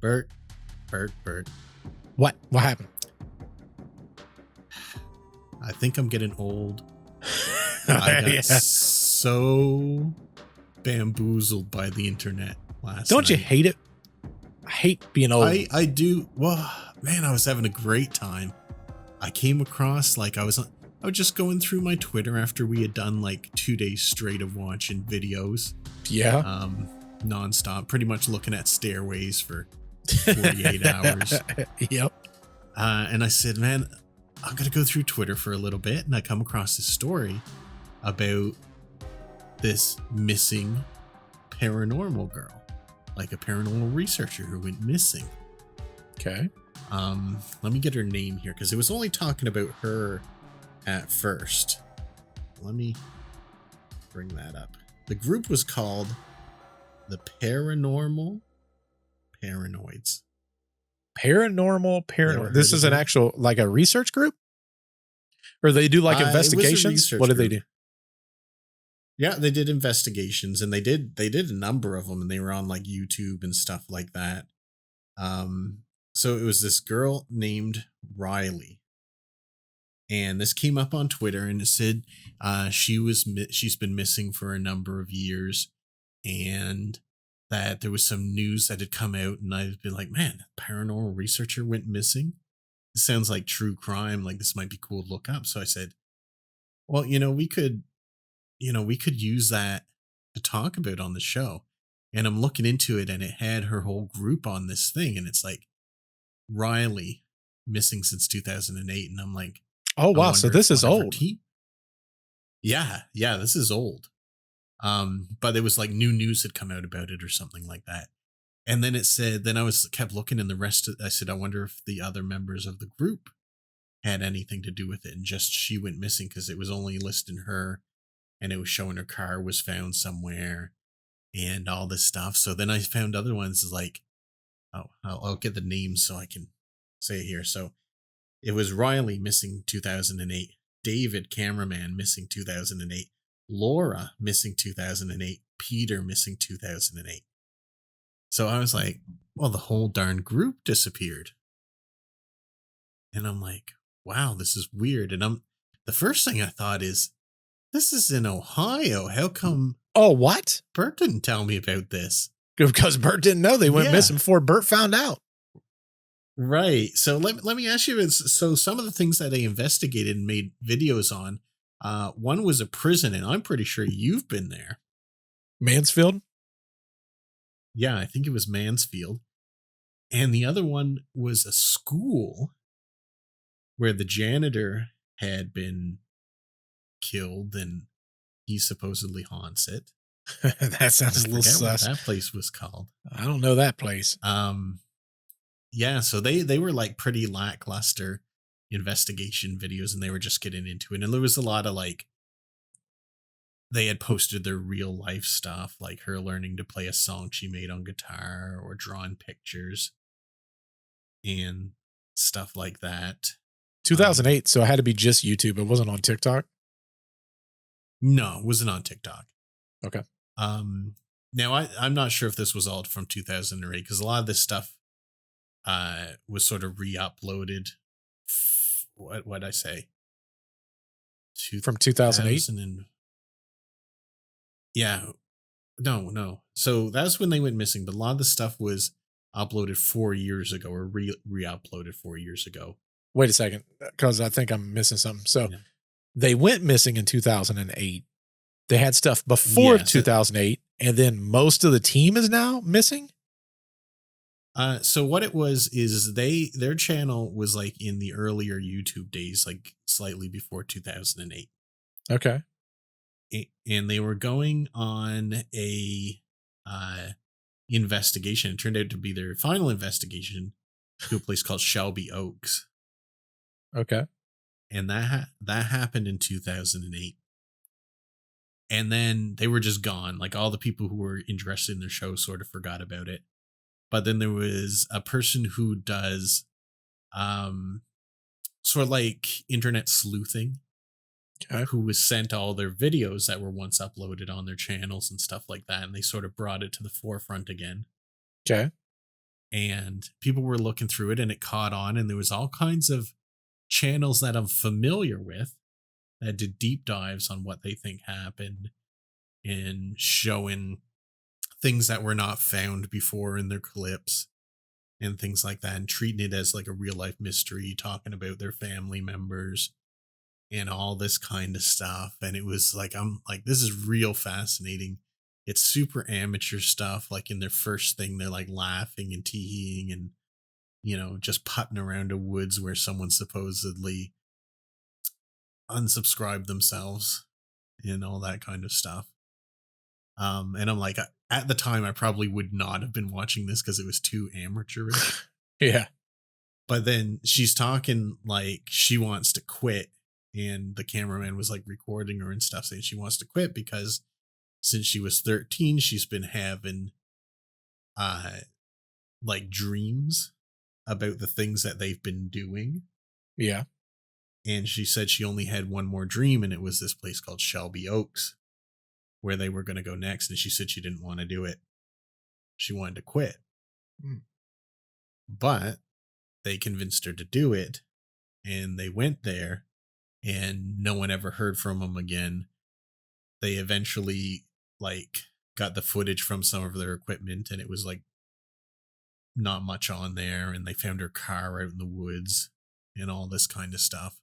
Bert. What happened? I think I'm getting old. I got so bamboozled by the internet last Don't you night. hate it? I hate being old. I do. Well, man, I was having a great time. I came across, like, I was just going through my Twitter after we had done like 2 days straight of watching videos. Yeah. Nonstop, pretty much looking at stairways for 48 hours. Yep. And I said, man, I'm going to go through Twitter for a little bit. And I come across this story about this missing paranormal girl, like a paranormal researcher who went missing. Okay. Let me get her name here, because it was only talking about her at first. Let me bring that up. The group was called the Paranormal Paranoids. Paranormal. This is an actual, like, a research group? Or they do like investigations? What did they do? Yeah, they did investigations, and they did a number of them, and they were on like YouTube and stuff like that. So it was this girl named Riley, and this came up on Twitter, and it said she's been missing for a number of years, and that there was some news that had come out, and I've been like, man, a paranormal researcher went missing. This sounds like true crime. Like, this might be cool to look up. So I said, well, we could use that to talk about on the show. And I'm looking into it, and it had her whole group on this thing, and it's like Riley missing since 2008, and I'm like, oh wow, so this is old. Yeah, this is old. But it was like new news had come out about it or something like that. And then it said, then I kept looking, and I said, I wonder if the other members of the group had anything to do with it, and just she went missing because it was only listing her, and it was showing her car was found somewhere and all this stuff. So then I found other ones like, I'll get the names so I can say it here. So it was Riley missing 2008, David cameraman missing 2008, Laura missing 2008, Peter missing 2008. So I was like, well, the whole darn group disappeared. And I'm like, wow, this is weird. And the first thing I thought is, this is in Ohio. How come? Oh, what? Bert didn't tell me about this. Because Bert didn't know they went missing before Bert found out. Right. So let me ask you, so some of the things that they investigated and made videos on, one was a prison, and I'm pretty sure you've been there. Mansfield? Yeah, I think it was Mansfield. And the other one was a school where the janitor had been killed, and he supposedly haunts it. That sounds a little sus. What that place was called. I don't know that place. Yeah, so they were like pretty lackluster investigation videos, and they were just getting into it. And there was a lot of like, they had posted their real life stuff, like her learning to play a song she made on guitar, or drawing pictures and stuff like that. 2008, so it had to be just YouTube. It wasn't on TikTok? No, it wasn't on TikTok. Okay. Now I'm not sure if this was all from 2008, because a lot of this stuff was sort of re-uploaded. What'd I say? From 2008? Yeah. No. So that's when they went missing, but a lot of the stuff was uploaded 4 years ago, or re-uploaded 4 years ago. Wait a second, because I think I'm missing something. So they went missing in 2008. They had stuff before 2008, and then most of the team is now missing? So what it was is their channel was like in the earlier YouTube days, like slightly before 2008. Okay. And they were going on a investigation. It turned out to be their final investigation to a place called Shelby Oaks. Okay. And that happened in 2008. And then they were just gone. Like, all the people who were interested in the show sort of forgot about it. But then there was a person who does sort of like internet sleuthing, who was sent all their videos that were once uploaded on their channels and stuff like that. And they sort of brought it to the forefront again. Okay. and people were looking through it and it caught on, and there was all kinds of channels that I'm familiar with that did deep dives on what they think happened and showing things that were not found before in their clips and things like that, and treating it as like a real life mystery, talking about their family members and all this kind of stuff. And it was like, I'm like, this is real fascinating. It's super amateur stuff. Like in their first thing, they're like laughing and teeing and, you know, just putting around the woods where someone supposedly unsubscribed themselves and all that kind of stuff. And I'm like, at the time, I probably would not have been watching this because it was too amateurish. Yeah. But then she's talking like she wants to quit. And the cameraman was like recording her and stuff, saying she wants to quit because since she was 13, she's been having like dreams about the things that they've been doing. Yeah. And she said she only had one more dream, and it was this place called Shelby Oaks where they were going to go next. And she said she didn't want to do it. She wanted to quit. But they convinced her to do it, and they went there, and no one ever heard from them again. They eventually like got the footage from some of their equipment, and it was like not much on there, and they found her car out in the woods and all this kind of stuff.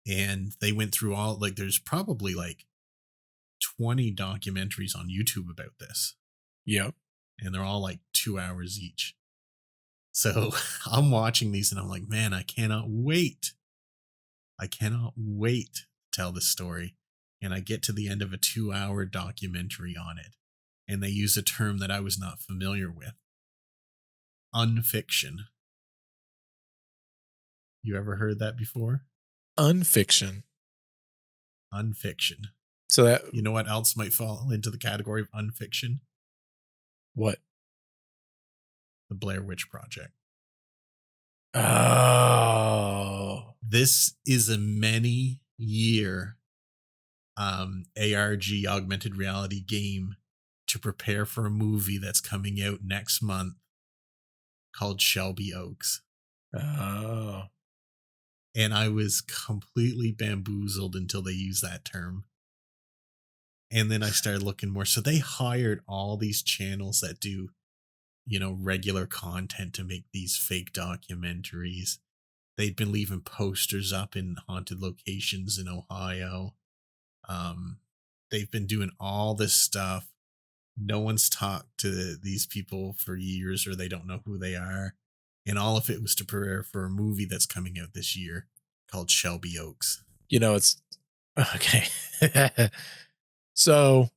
And they went through all, like, there's probably like 20 documentaries on YouTube about this. Yep. And they're all like 2 hours each. So I'm watching these and I'm like, man, I cannot wait. I cannot wait to tell this story. And I get to the end of a 2-hour documentary on it. And they use a term that I was not familiar with. Unfiction. You ever heard that before? Unfiction. Unfiction. So that, you know what else might fall into the category of unfiction? What? The Blair Witch Project. Oh. This is a many-year ARG augmented reality game to prepare for a movie that's coming out next month called Shelby Oaks. Oh. And I was completely bamboozled until they used that term. And then I started looking more. So they hired all these channels that do, you know, regular content to make these fake documentaries. They'd been leaving posters up in haunted locations in Ohio. They've been doing all this stuff. No one's talked to these people for years, or they don't know who they are. And all of it was to prepare for a movie that's coming out this year called Shelby Oaks. You know, it's okay. So,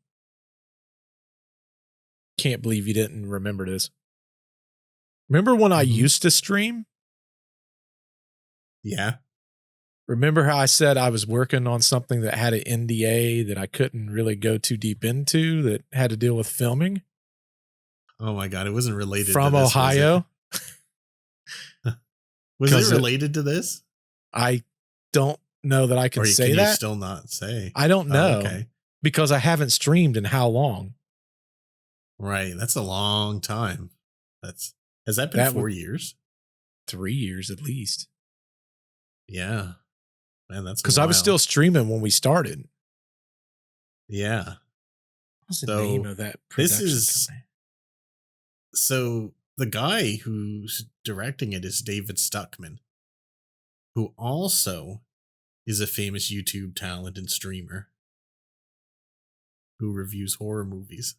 can't believe you didn't remember this. Remember when I used to stream? Yeah. Remember how I said I was working on something that had an NDA that I couldn't really go too deep into, that had to deal with filming? Oh my God. It wasn't related from to this, Ohio. Was it related to this? I don't know that I can say can that. You still not say? I don't know. Okay. Because I haven't streamed in how long? Right. That's a long time. Has that been 4 years? 3 years at least. Yeah. Man, that's because I was still streaming when we started. Yeah. What's the name of that production company? So the guy who's directing it is David Stuckman, who also is a famous YouTube talent and streamer who reviews horror movies.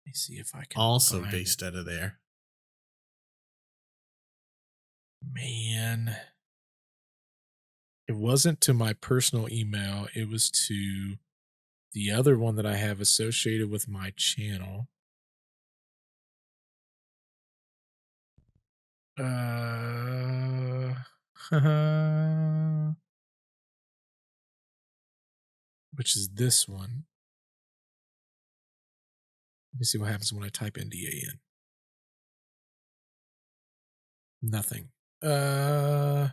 Let me see if I can. Also based out of there. Man. It wasn't to my personal email. It was to the other one that I have associated with my channel. Which is this one. Let me see what happens when I type NDA in. Nothing. If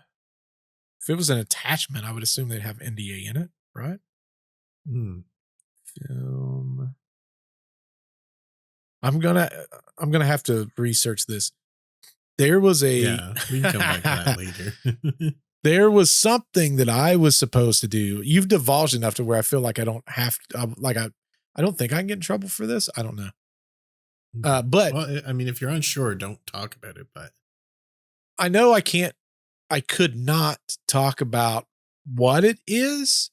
it was an attachment, I would assume they'd have NDA in it, right? Film. I'm gonna have to research this. There was a Yeah, we can come back to that later. there was something that I was supposed to do. You've divulged enough to where I feel like I don't have to, I don't think I can get in trouble for this. I don't know. But Well, I mean, if you're unsure, don't talk about it. But I know I could not talk about what it is.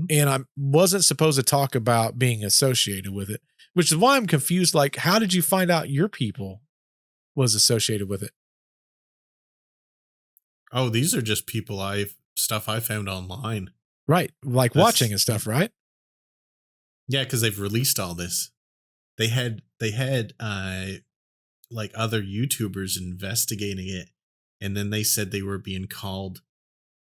And I wasn't supposed to talk about being associated with it, which is why I'm confused. Like, how did you find out your people was associated with it? oh, these are just stuff I found online. Right. Like watching and stuff, right? Yeah, because they've released all this. They had like other YouTubers investigating it, and then they said they were being called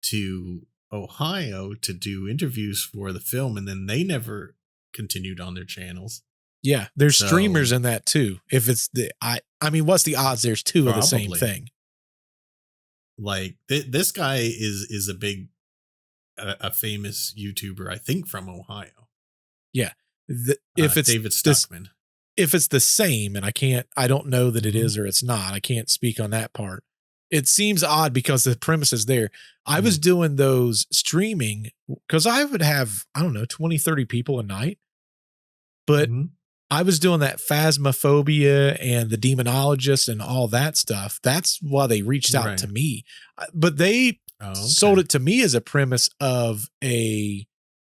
to Ohio to do interviews for the film, and then they never continued on their channels. Yeah, there's streamers in that too. If it's I mean, what's the odds there's two of the same thing? Like this guy is a big a famous YouTuber, I think, from Ohio. Yeah. If it's David Stockman. If it's the same, and I don't know that it is or it's not. I can't speak on that part. It seems odd because the premise is there. I was doing those streaming because I would have, I don't know, 20, 30 people a night. But I was doing that phasmophobia and the demonologist and all that stuff. That's why they reached out to me. But they sold it to me as a premise of a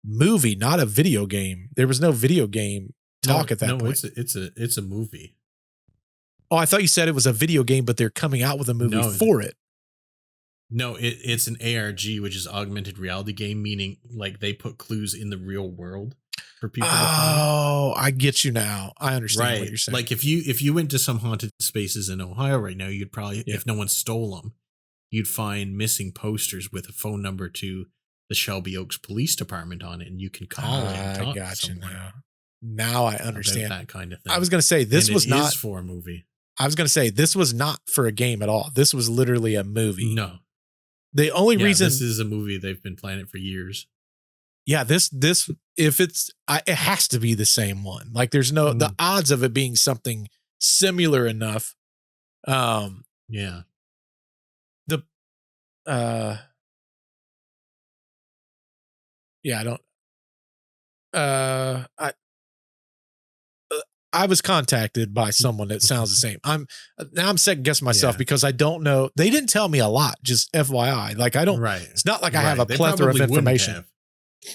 movie, not a video game. There was no video game talk at that point. It's a movie. Oh, I thought you said it was a video game, but they're coming out with a movie for it. No, it's an ARG, which is augmented reality game, meaning like they put clues in the real world for people to find. Oh, I get you now. I understand what you're saying. Like if you went to some haunted spaces in Ohio right now, you'd probably, if no one stole them, you'd find missing posters with a phone number to the Shelby Oaks Police Department on it, and you can call it and talk to someone. Now I understand that kind of thing. I was going to say this was not for a movie. I was going to say this was not for a game at all. This was literally a movie. No. The only reason this is a movie, they've been planning it for years. Yeah, this if it's it has to be the same one. Like there's no the odds of it being something similar enough. Yeah. The yeah, I don't I was contacted by someone that sounds the same. I'm second guessing myself because I don't know. They didn't tell me a lot, just FYI. Like I don't, it's not like I have a plethora of information.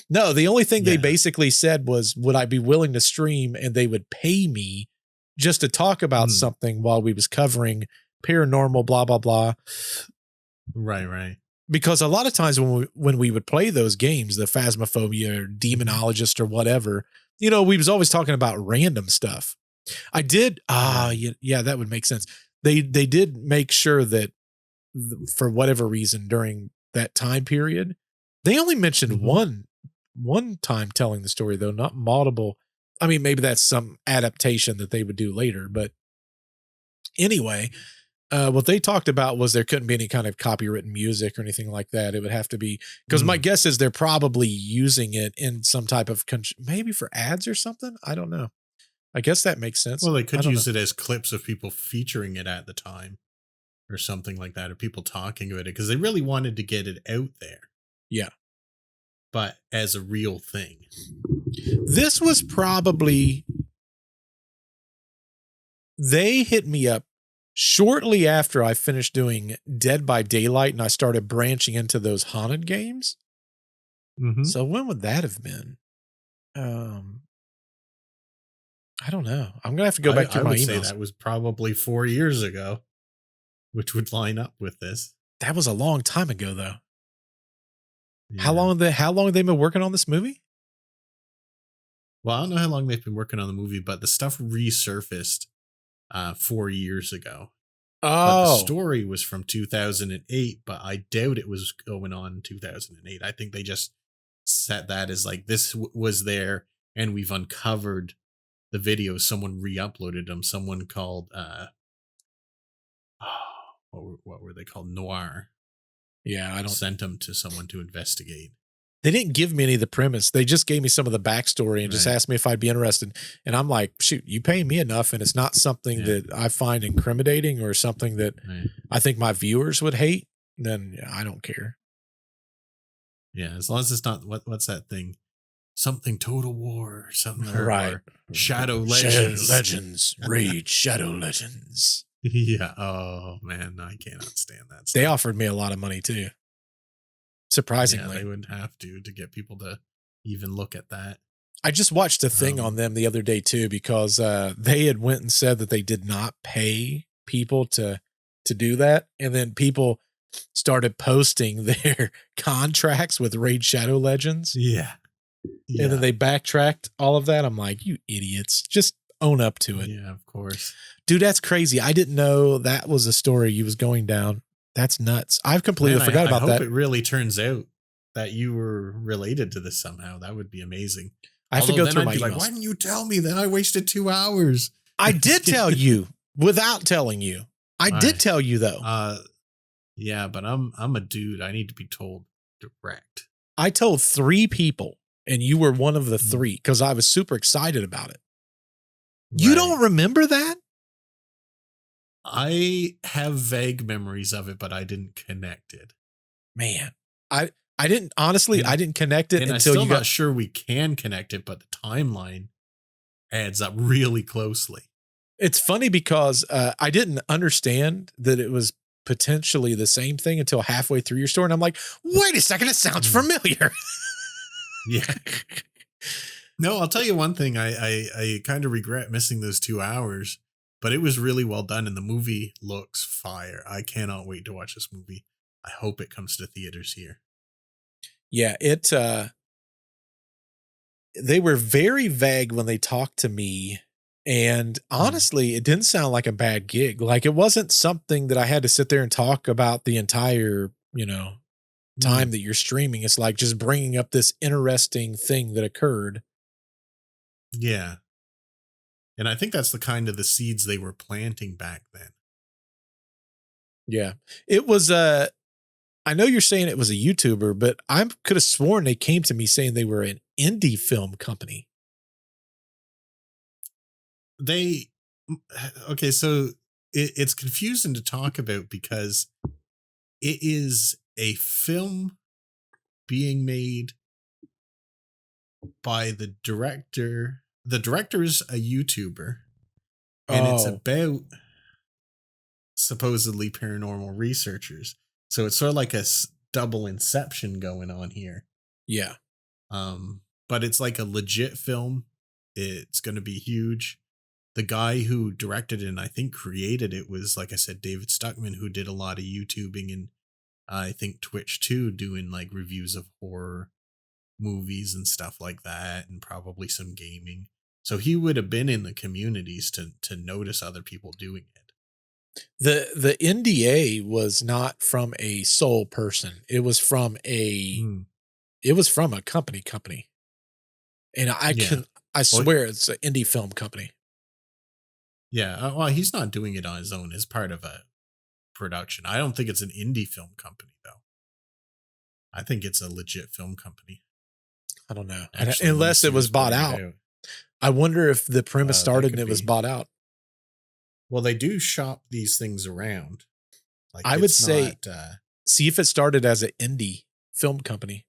No, the only thing they basically said was, would I be willing to stream and they would pay me just to talk about something while we was covering paranormal, blah, blah, blah. Right. Because a lot of times when we would play those games, the Phasmophobia or Demonologist or whatever, you know, we was always talking about random stuff. I did. Yeah, that would make sense. They did make sure that for whatever reason during that time period, they only mentioned one time telling the story though, not multiple. I mean, maybe that's some adaptation that they would do later, but anyway, what they talked about was there couldn't be any kind of copywritten music or anything like that. It would have to be, because my guess is they're probably using it in some type of, maybe for ads or something. I don't know. I guess that makes sense. Well, they could use it as clips of people featuring it at the time or something like that, or people talking about it, because they really wanted to get it out there. Yeah. But as a real thing. This was probably, they hit me up shortly after I finished doing Dead by Daylight and I started branching into those haunted games. So when would that have been? I don't know. I'm gonna have to go back to my emails. I would say that was probably 4 years ago, which would line up with this. That was a long time ago, though. Yeah. How long have they been working on this movie? Well, I don't know how long they've been working on the movie, but the stuff resurfaced 4 years ago. But the story was from 2008, but I doubt it was going on in 2008. I think they just set that as like, this was there and we've uncovered the videos. Someone re-uploaded them. Someone called, what were they called? Noir. Yeah, I don't sent them to someone to investigate. They didn't give me any of the premise. They just gave me some of the backstory and just Right. asked me if I'd be interested. And I'm like, shoot, you pay me enough, and it's not something Yeah. that I find incriminating or something that Right. I think my viewers would hate, then yeah, I don't care. Yeah. As long as it's not what's that thing? Something Total War or something Right. or Shadow Shadow Legends. Legends. Raid Shadow Legends. Yeah. Oh man, I cannot stand that They stuff. offered me a lot of money too. Yeah, Surprisingly. they would have to get people to even look at that. I just watched a thing on Um, them the other day too, because they had went and said that they did not pay people to do that. And then people started posting their contracts with Raid Shadow Legends. yeah. And then Yeah. they backtracked all of that. I'm like, you idiots, just own up to it. Yeah, of course. Dude, that's crazy. I didn't know that was a story you was going down. That's nuts. I've completely Man, forgot I about hope that. it really turns out that you were related to this somehow. That would be amazing. I have to Although go then through I'd my be like, emails. why didn't you tell me? Then I wasted 2 hours. I did tell you without telling you. I did Right. tell you though. Yeah, but I'm a dude. I need to be told direct. I told 3 people, and you were one of the Mm. 3 because I was super excited about it. You Right. don't remember that? I have vague memories of it, but I didn't connect it. Man, I didn't honestly. And- I didn't connect it And I'm until still you not got. sure we can connect it, but the timeline adds up really closely. It's funny because I didn't understand that it was potentially the same thing until halfway through your story, and I'm like, wait a second, it sounds familiar. Yeah. No, I'll tell you one thing. I kind of regret missing those 2 hours, but it was really well done, and the movie looks fire. I cannot wait to watch this movie. I hope it comes to theaters here. Yeah, it. They were very vague when they talked to me. And honestly, it didn't sound like a bad gig. Like it wasn't something that I had to sit there and talk about the entire, time that you're streaming. It's like just bringing up this interesting thing that occurred. Yeah. And I think that's the kind of the seeds they were planting back then. Yeah. It was I know you're saying it was a YouTuber, but I could have sworn they came to me saying they were an indie film company. They okay, so it's confusing to talk about because it is a film being made by the director. The director is a YouTuber, and it's Oh. about supposedly paranormal researchers. So it's sort of like a double inception going on here. Yeah. But it's like a legit film. It's going to be huge. The guy who directed it and I think created it was, like I said, David Stuckman, who did a lot of YouTubing and I think Twitch too, doing like reviews of horror movies and stuff like that, and probably some gaming. So he would have been in the communities to notice other people doing it. The NDA was not from a sole person. It was from a company. And I swear it's an indie film company. Yeah. Well, he's not doing it on his own as part of a production. I don't think it's an indie film company though. I think it's a legit film company. I don't know. Actually, Unless it was bought out. I wonder if the premise started and it was bought out. Well, they do shop these things around. Like I would say, see if it started as an indie film company.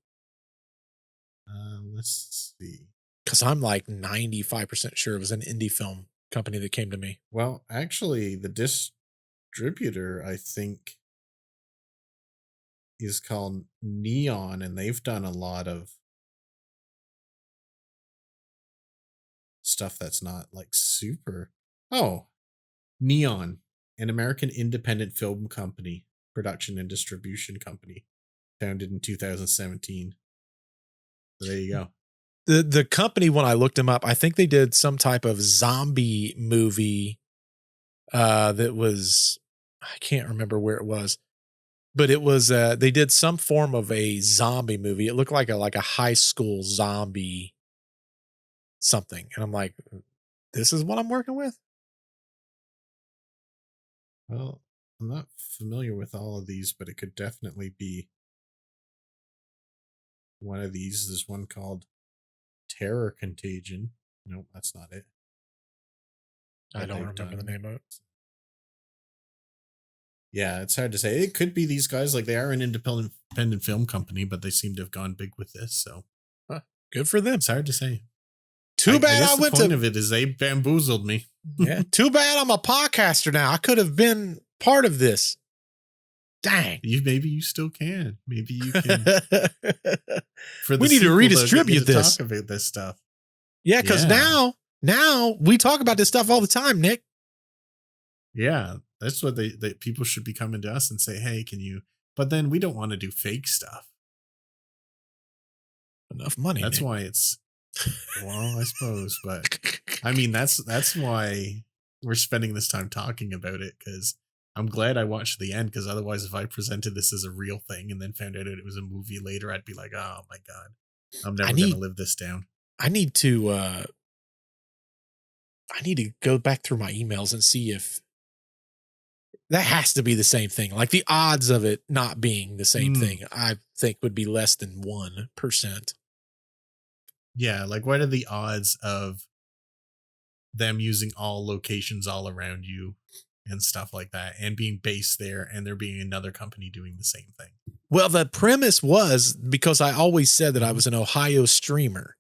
Let's see. Because I'm like 95% sure it was an indie film company that came to me. Well, actually, the distributor, I think, is called Neon, and they've done a lot of stuff that's not like super. Oh, Neon, an American independent film company, production and distribution company, founded in 2017. So there you go. The company, when I looked them up, I think they did some type of zombie movie that was, I can't remember where it was, but it was they did some form of a zombie movie. It looked like a high school zombie something. And I'm like, this is what I'm working with? Well, I'm not familiar with all of these, but it could definitely be one of these. There's one called Terror Contagion. Nope, that's not it. I don't remember the name of it. Yeah, it's hard to say. It could be these guys. Like, they are an independent film company, but they seem to have gone big with this. So good for them. It's hard to say. Too bad I went to. The point of it is they bamboozled me. Yeah. Too bad I'm a podcaster now. I could have been part of this. Dang. Maybe you still can. Maybe you can. We need to redistribute this. Talk about this stuff. Yeah, because now we talk about this stuff all the time, Nick. Yeah, that's what they people should be coming to us and say, hey, can you? But then we don't want to do fake stuff. Enough money. That's Nick. why it's. Well, I suppose, but I mean that's why we're spending this time talking about it, because I'm glad I watched the end, because otherwise, if I presented this as a real thing and then found out it was a movie later, I'd be like, oh my god, I'm never going to live this down. I need to go back through my emails and see if that has to be the same thing. Like, the odds of it not being the same thing, I think would be less than 1%. Yeah, like, what are the odds of them using all locations all around you and stuff like that, and being based there, and there being another company doing the same thing? Well, the premise was, because I always said that I was an Ohio streamer.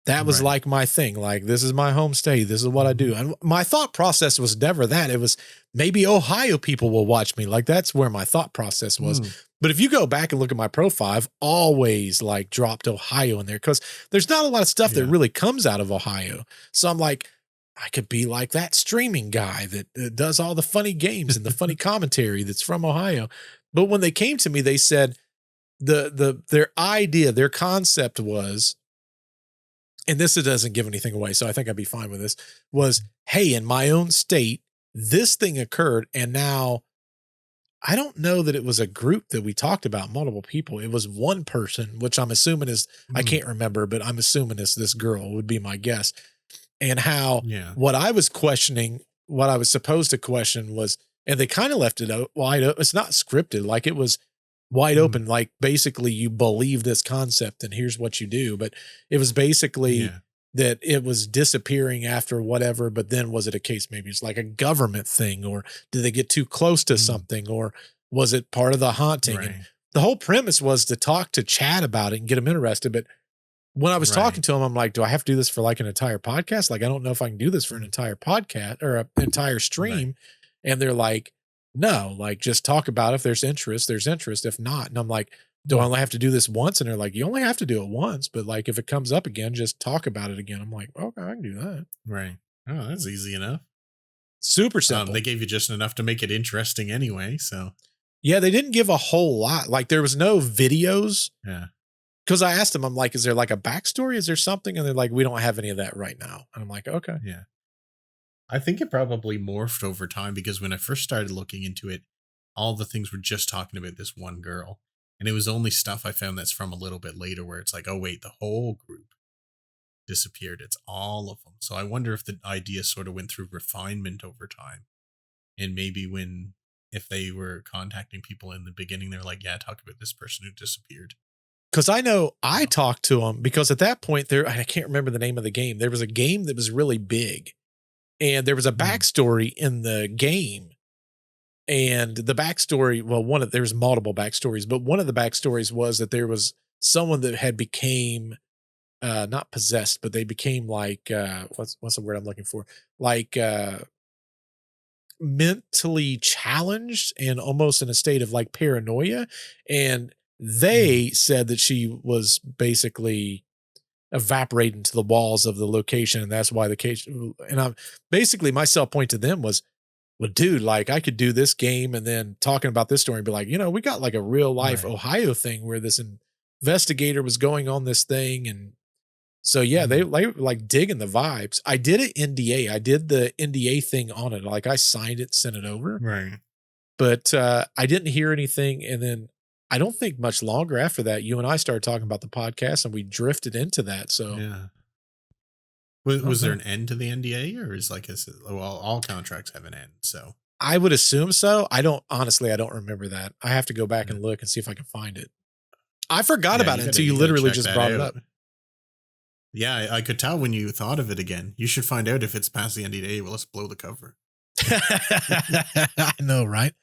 That was like my thing. Like, this is my home state. This is what I do. And my thought process was never that. It was, maybe Ohio people will watch me. Like, that's where my thought process was. But if you go back and look at my profile, I've always like dropped Ohio in there, because there's not a lot of stuff that really comes out of Ohio. So I'm like, I could be like that streaming guy that does all the funny games and the funny commentary that's from Ohio. But when they came to me, they said their idea, their concept was, and this doesn't give anything away, so I think I'd be fine with this, was, hey, in my own state, this thing occurred, and now I don't know that it was a group that we talked about, multiple people. It was one person, which I'm assuming is, I can't remember, but I'm assuming it's this girl, would be my guess. And how what I was questioning, what I was supposed to question was, and they kind of left it wide open. It's not scripted, like it was wide open. Like, basically you believe this concept and here's what you do. But it was basically that it was disappearing after whatever, but then was it a case, maybe it's like a government thing, or did they get too close to something, or was it part of the haunting? And the whole premise was to talk to Chad about it and get him interested. But when I was talking to him, I'm like, do I have to do this for like an entire podcast? Like, I don't know if I can do this for an entire podcast or an entire stream. And they're like, no, like, just talk about it. If there's interest, there's interest. If not, and I'm like, do I only have to do this once? And they're like, you only have to do it once, but like, if it comes up again, just talk about it again. I'm like, okay, I can do that. Right. Oh, that's easy enough. Super simple. They gave you just enough to make it interesting anyway. So yeah, they didn't give a whole lot. Like, there was no videos. Yeah. Cause I asked them, I'm like, is there like a backstory? Is there something? And they're like, we don't have any of that right now. And I'm like, okay. Yeah. I think it probably morphed over time, because when I first started looking into it, all the things were just talking about this one girl. And it was only stuff I found that's from a little bit later, where it's like, oh, wait, the whole group disappeared. It's all of them. So I wonder if the idea sort of went through refinement over time. And maybe if they were contacting people in the beginning, they're like, yeah, talk about this person who disappeared. Because I know I talked to them, because at that point I can't remember the name of the game. There was a game that was really big, and there was a backstory in the game. And the backstory, well, there's multiple backstories, but one of the backstories was that there was someone that had became not possessed, but they became like what's the word I'm looking for? Like mentally challenged and almost in a state of like paranoia. And they said that she was basically evaporated into the walls of the location, and that's why the case. And I'm basically, my sell point to them was, well, dude, like, I could do this game and then talking about this story and be like, we got like a real life Ohio thing where this investigator was going on this thing. And so, yeah, they like digging the vibes. I did an NDA. I did the NDA thing on it. Like, I signed it, sent it over. Right. But I didn't hear anything. And then I don't think much longer after that, you and I started talking about the podcast, and we drifted into that. So yeah. Was there an end to the NDA, or is like, all contracts have an end? So I would assume so. I don't remember that. I have to go back and look and see if I can find it. I forgot about it until you literally just brought it up. Yeah, I could tell when you thought of it again. You should find out if it's past the NDA. Well, let's blow the cover. I know, right?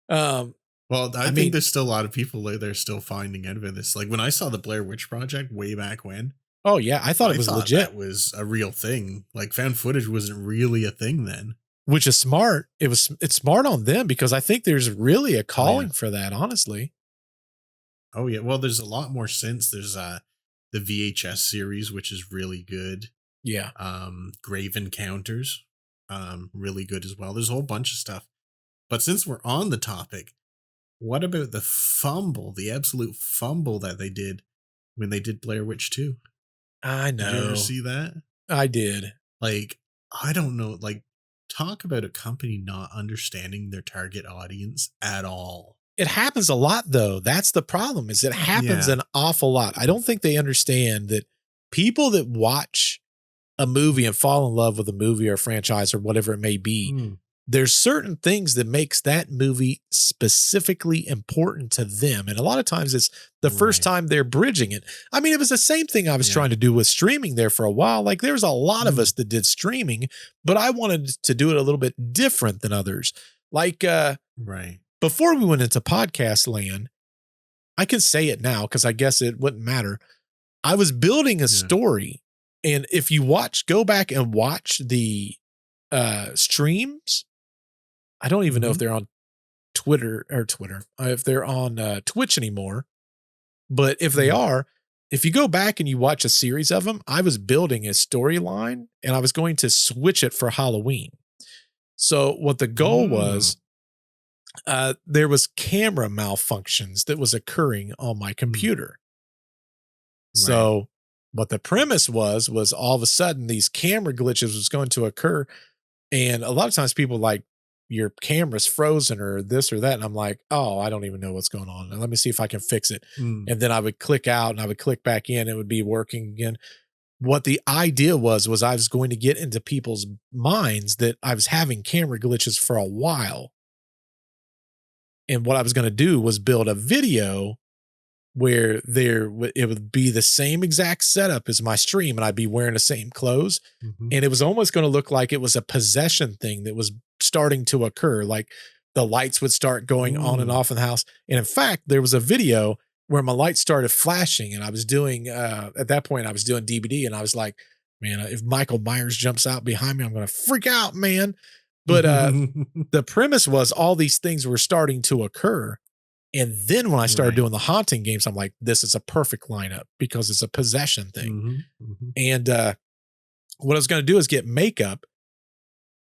Well, I think there's still a lot of people that are still finding out about this. Like when I saw the Blair Witch Project way back when. Oh yeah, I thought it was legit. That was a real thing. Like found footage wasn't really a thing then. Which is smart. It's smart on them because I think there's really a calling for that, honestly. Oh yeah. Well, there's a lot more since. There's the VHS series, which is really good. Yeah. Grave Encounters, really good as well. There's a whole bunch of stuff. But since we're on the topic, what about the absolute fumble that they did when they did Blair Witch 2? I know. Did you ever see that? I did. Like, I don't know. Like, talk about a company not understanding their target audience at all. It happens a lot, though. That's the problem, is it happens an awful lot. I don't think they understand that people that watch a movie and fall in love with a movie or a franchise or whatever it may be, there's certain things that makes that movie specifically important to them. And a lot of times it's the first time they're bridging it. I mean, it was the same thing I was trying to do with streaming there for a while. Like there was a lot of us that did streaming, but I wanted to do it a little bit different than others. Like, before we went into podcast land, I can say it now because I guess it wouldn't matter. I was building a story. And if you go back and watch the streams, I don't even know if they're on Twitter, if they're on Twitch anymore. But if they are, if you go back and you watch a series of them, I was building a storyline and I was going to switch it for Halloween. So what the goal was, there was camera malfunctions that was occurring on my computer. So what the premise was all of a sudden these camera glitches was going to occur. And a lot of times people like, your camera's frozen or this or that. And I'm like, oh, I don't even know what's going on. And let me see if I can fix it. And then I would click out and I would click back in. It would be working again. What the idea was I was going to get into people's minds that I was having camera glitches for a while. And what I was going to do was build a video where it would be the same exact setup as my stream and I'd be wearing the same clothes. And it was almost going to look like it was a possession thing that was starting to occur. Like the lights would start going on and off in the house. And in fact, there was a video where my lights started flashing and I was doing, at that point I was doing DVD and I was like, man, if Michael Myers jumps out behind me, I'm going to freak out, man. But the premise was all these things were starting to occur. And then when I started doing the haunting games, I'm like, this is a perfect lineup because it's a possession thing. And what I was going to do is get makeup,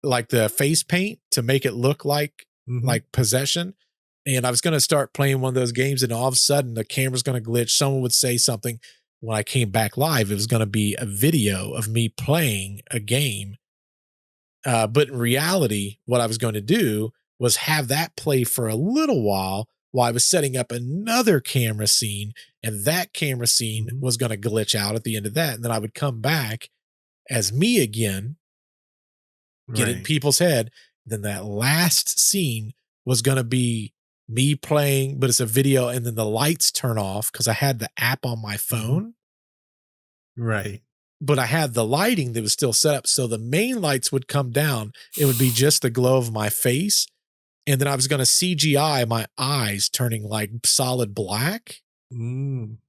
like the face paint to make it look like possession. And I was going to start playing one of those games and all of a sudden the camera's going to glitch. Someone would say something. When I came back live, it was going to be a video of me playing a game. But in reality, what I was going to do was have that play for a little while I was setting up another camera scene, and that camera scene was going to glitch out at the end of that. And then I would come back as me again, get in people's head. Then that last scene was going to be me playing, but it's a video. And then the lights turn off because I had the app on my phone. But I had the lighting that was still set up. So the main lights would come down. It would be just the glow of my face. And then I was going to CGI my eyes turning like solid black. And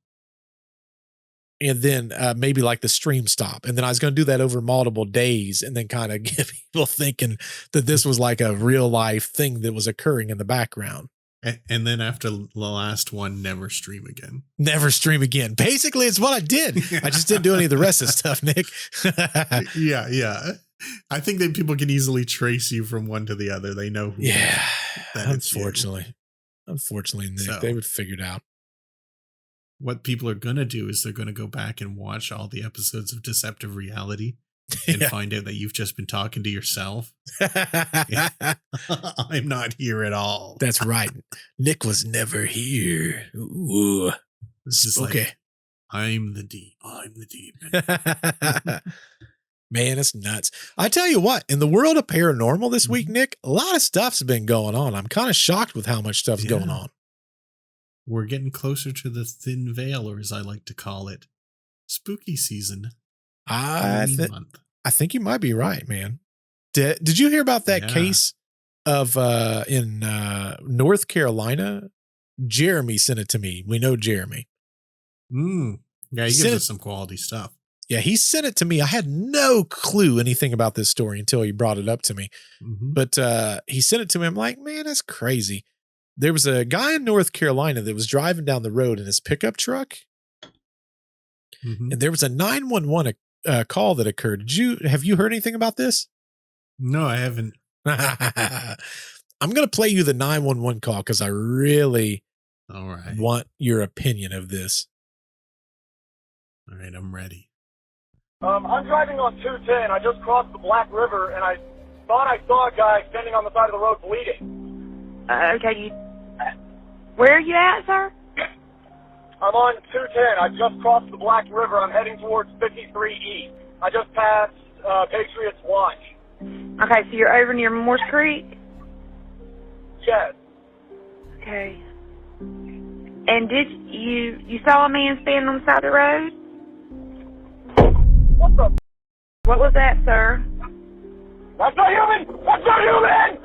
then maybe like the stream stop. And then I was going to do that over multiple days and then kind of get people thinking that this was like a real life thing that was occurring in the background. And then after the last one, never stream again. Never stream again. Basically, it's what I did. I just didn't do any of the rest of the stuff, Nick. Yeah. I think that people can easily trace you from one to the other. They know who. Yeah. Unfortunately, Nick, they would figure it out. What people are going to do is they're going to go back and watch all the episodes of Deceptive Reality and find out that you've just been talking to yourself. I'm not here at all. That's right. Nick was never here. Ooh. This is okay. Like, I'm the demon. Man, it's nuts. I tell you what, in the world of paranormal this week, Nick, a lot of stuff's been going on. I'm kind of shocked with how much stuff's going on. we're getting closer to the thin veil, or as I like to call it, spooky season. Halloween month. I think you might be right, man. Did you hear about that case of in North Carolina? Jeremy sent it to me. We know Jeremy. Yeah, he gives us some quality stuff. Yeah, he sent it to me. I had no clue anything about this story until he brought it up to me. Mm-hmm. But he sent it to me. I'm like, man, that's crazy. There was a guy in North Carolina that was driving down the road in his pickup truck. Mm-hmm. And there was a 911 call that occurred. Have you heard anything about this? No, I haven't. I'm going to play you the 911 call because I really want your opinion of this. All right, I'm ready. I'm driving on 210. I just crossed the Black River, and I thought I saw a guy standing on the side of the road bleeding. Okay, where are you at, sir? I'm on 210. I just crossed the Black River. I'm heading towards 53E. I just passed Patriots Watch. Okay, so you're over near Morse Creek? Yes. Okay. And did you saw a man standing on the side of the road? What the? What was that, sir? That's not human! That's not human!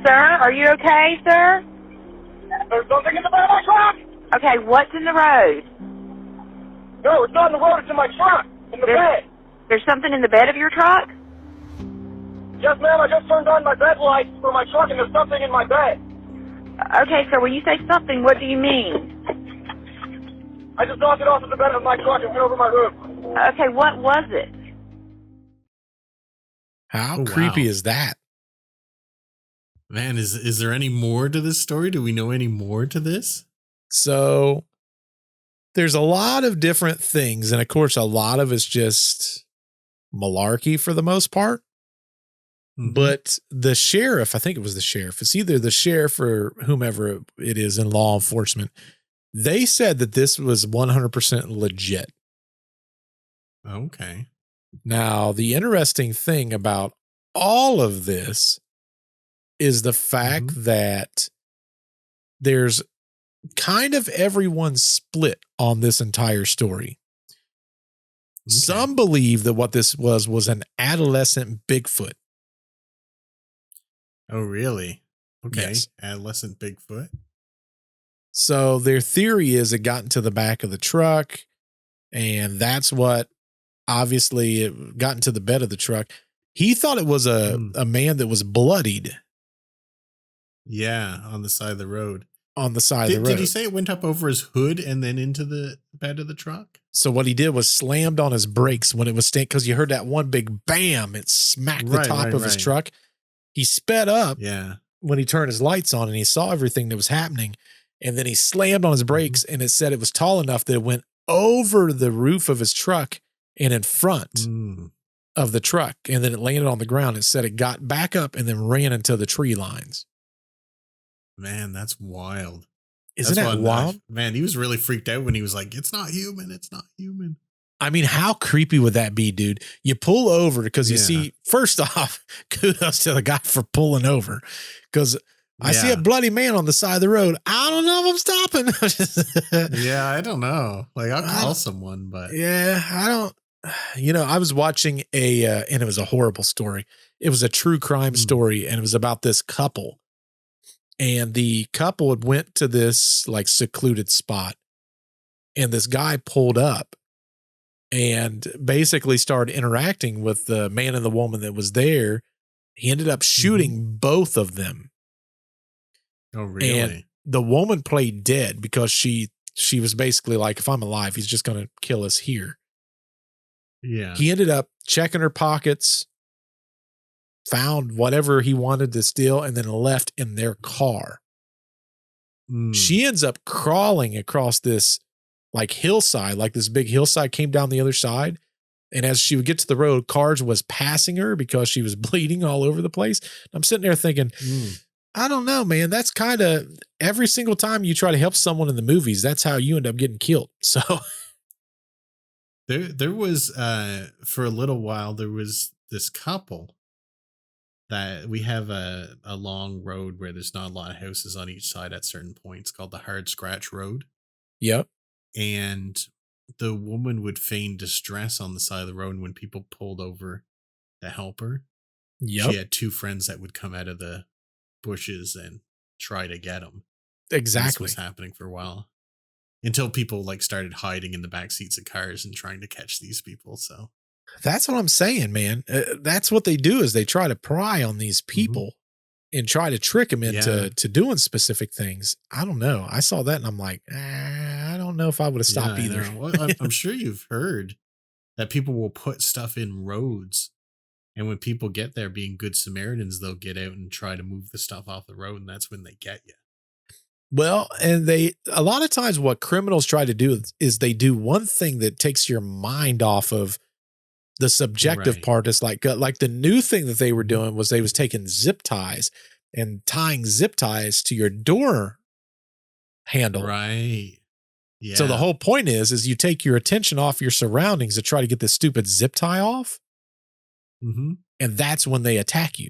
Sir, are you okay, sir? There's something in the bed of my truck! Okay, what's in the road? No, it's not in the road, it's in my truck. In the bed. There's something in the bed of your truck? Yes, ma'am, I just turned on my bed lights for my truck and there's something in my bed. Okay, sir, when you say something, what do you mean? I just knocked it off of the bed of my truck and went over my roof. Okay, what was it? How creepy is that? Man, is there any more to this story? Do we know any more to this? So there's a lot of different things. And of course, a lot of it's just malarkey for the most part. Mm-hmm. But the sheriff, I think it was the sheriff. It's either the sheriff or whomever it is in law enforcement. They said that this was 100% legit. Okay. Now, the interesting thing about all of this is the fact that there's kind of everyone split on this entire story. Okay. Some believe that what this was an adolescent Bigfoot. Oh, really? Okay. Yes. Adolescent Bigfoot. So their theory is it got into the back of the truck, and that's what obviously it got into the bed of the truck. He thought it was a man that was bloodied. Yeah, on the side of the road. On the side of the road. Did he say it went up over his hood and then into the bed of the truck? So what he did was slammed on his brakes when it was staying, because you heard that one big bam, it smacked the top of his truck. He sped up when he turned his lights on and he saw everything that was happening. And then he slammed on his brakes and it said it was tall enough that it went over the roof of his truck and in front of the truck. And then it landed on the ground. It said it got back up and then ran into the tree lines. Man, that's wild. Isn't that wild? Man, he was really freaked out when he was like, it's not human. It's not human. I mean, how creepy would that be, dude? You pull over because you see, first off, kudos to the guy for pulling over, because I see a bloody man on the side of the road. I don't know if I'm stopping. Yeah, I don't know. Like, I'll call someone, but. Yeah, I don't. I was watching and it was a horrible story. It was a true crime story, and it was about this couple. And the couple had went to this like secluded spot, and this guy pulled up and basically started interacting with the man and the woman that was there. He ended up shooting both of them. Oh, really? And the woman played dead because she was basically like, if I'm alive, he's just going to kill us here. Yeah. He ended up checking her pockets, found whatever he wanted to steal, and then left in their car. She ends up crawling across this like hillside, like this big hillside came down the other side. And as she would get to the road, cars was passing her because she was bleeding all over the place. I'm sitting there thinking, I don't know, man. That's kind of every single time you try to help someone in the movies, that's how you end up getting killed. So there was, for a little while, there was this couple that we have a long road where there's not a lot of houses on each side at certain points called the Hard Scratch Road. Yep. And the woman would feign distress on the side of the road. And when people pulled over to help her, Yep. she had two friends that would come out of the bushes and try to get them. Exactly. This was happening for a while until people like started hiding in the back seats of cars and trying to catch these people. So that's what I'm saying, man. That's what they do is they try to pry on these people and try to trick them into to doing specific things. I don't know. I saw that and I'm like, I don't know if I would have stopped either. Well, I'm sure you've heard that people will put stuff in roads. And when people get there being good Samaritans, they'll get out and try to move the stuff off the road. And that's when they get you. Well, and a lot of times what criminals try to do is they do one thing that takes your mind off of the subjective part. Is like the new thing that they were doing was they was taking zip ties and tying zip ties to your door handle. Right. Yeah. So the whole point is you take your attention off your surroundings to try to get this stupid zip tie off. Mm-hmm. And that's when they attack you.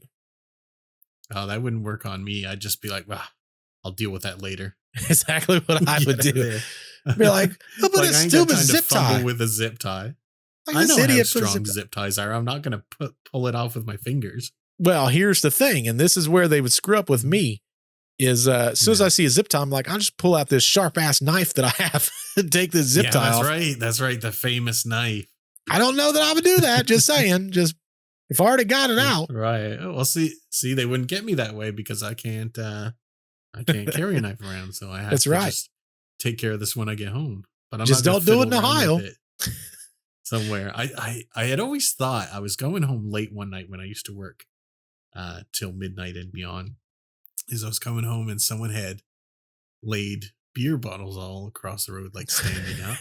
Oh, that wouldn't work on me. I'd just be like, well, I'll deal with that later. Exactly what I would do. Be like, oh, but it's stupid zip tie with a zip tie. Like I know how strong zip ties are. I'm not going to pull it off with my fingers. Well, here's the thing, and this is where they would screw up with me. Is as soon as I see a zip tie, I'm like, I'll just pull out this sharp ass knife that I have and take this zip tie off. That's right. The famous knife. I don't know that I would do that. Just saying. Just if I already got it out. Right. Well, see, they wouldn't get me that way because I can't carry a knife around. So I have to just take care of this when I get home. But I'm just not don't do it in Ohio. Somewhere. I had always thought I was going home late one night when I used to work till midnight and beyond. As I was coming home and someone had laid beer bottles all across the road, like standing up.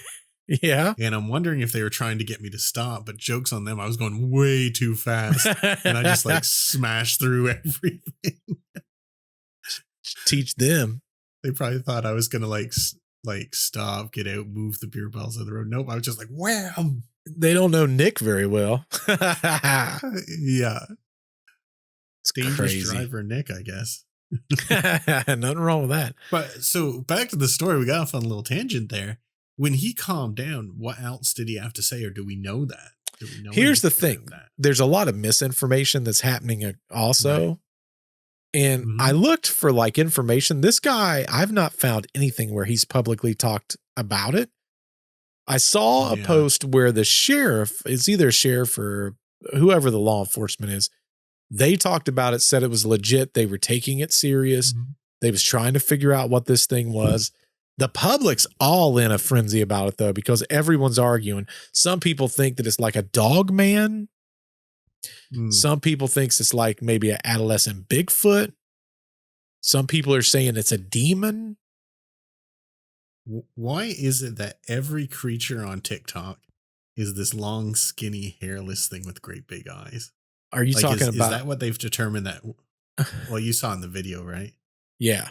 Yeah. And I'm wondering if they were trying to get me to stop, but joke's on them. I was going way too fast and I just like smashed through everything. Teach them. They probably thought I was going to like stop, get out, move the beer bottles on the road. Nope. I was just like, wham. They don't know Nick very well. Yeah. It's dangerous crazy. driver Nick, I guess. Nothing wrong with that. But so back to the story, we got off on a little tangent there. When he calmed down, what else did he have to say, or do we know that? Here's the thing. There's a lot of misinformation that's happening also. Right. And I looked for like information. This guy, I've not found anything where he's publicly talked about it. I saw a post where the sheriff, it's either a sheriff or whoever the law enforcement is, they talked about it, said it was legit. They were taking it serious. They was trying to figure out what this thing was. The public's all in a frenzy about it though, because everyone's arguing. Some people think that it's like a Dogman. Some people think it's like maybe an adolescent Bigfoot. Some people are saying it's a demon. Why is it that every creature on TikTok is this long, skinny, hairless thing with great big eyes? Are you talking about? Is that what they've determined that? Well, you saw in the video, right? Yeah.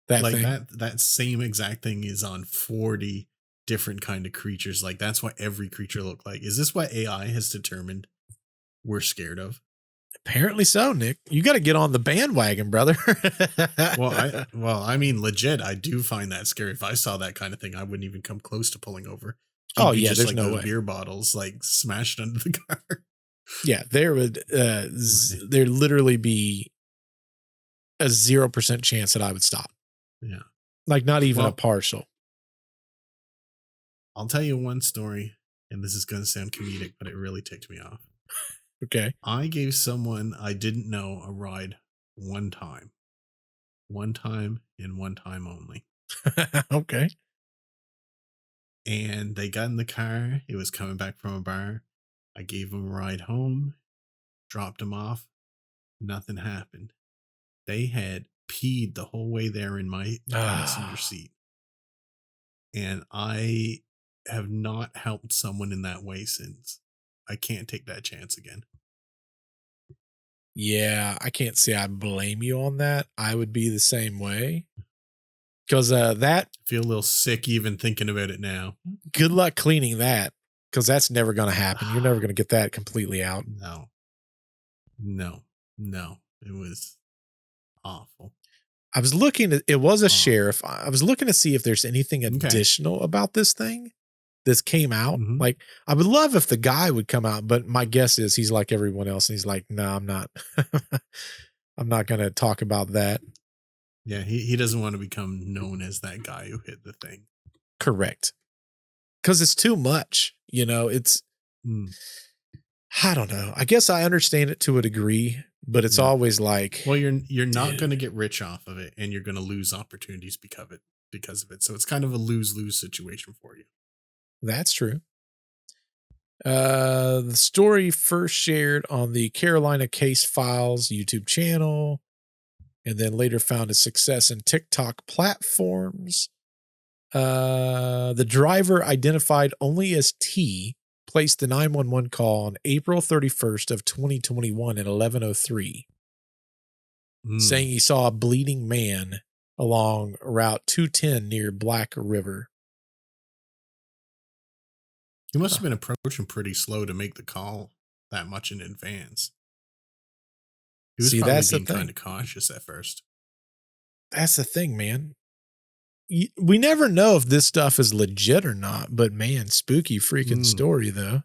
That same exact thing is on 40 different kind of creatures. Like that's what every creature look like. Is this what AI has determined we're scared of? Apparently so, Nick. You got to get on the bandwagon, brother. I mean, legit, I do find that scary. If I saw that kind of thing, I wouldn't even come close to pulling over. There's like no those way. Beer bottles like smashed under the car. Yeah, there would there literally be a 0% chance that I would stop. Yeah, like not even a partial. I'll tell you one story, and this is going to sound comedic, but it really ticked me off. Okay. I gave someone I didn't know a ride one time and one time only. Okay. And they got in the car. It was coming back from a bar. I gave them a ride home, dropped them off. Nothing happened. They had peed the whole way there in my passenger seat. And I have not helped someone in that way since. I can't take that chance again. Yeah, I can't say I blame you on that. I would be the same way. Because that... I feel a little sick even thinking about it now. Good luck cleaning that. Because that's never going to happen. You're never going to get that completely out. No. No, it was awful. I was looking at, it was a Oh. sheriff. I was looking to see if there's anything Okay. additional about this thing. This came out. Mhm. Like, I would love if the guy would come out, but my guess is he's like everyone else. And he's like, no, I'm not. I'm not going to talk about that. Yeah, he doesn't want to become known as that guy who hit the thing. Correct. Because it's too much. You know, it's, I don't know. I guess I understand it to a degree, but it's always like, well, you're not going to get rich off of it, and you're going to lose opportunities because of it. So it's kind of a lose-lose situation for you. That's true. The story first shared on the Carolina Case Files YouTube channel, and then later found a success in TikTok platforms. The driver, identified only as T, placed the 911 call on April 31st of 2021 at 11:03, saying he saw a bleeding man along Route 210 near Black River. He must have been approaching pretty slow to make the call that much in advance. He was probably being kind of cautious at first. That's the thing, man. We never know if this stuff is legit or not, but man, spooky freaking story though.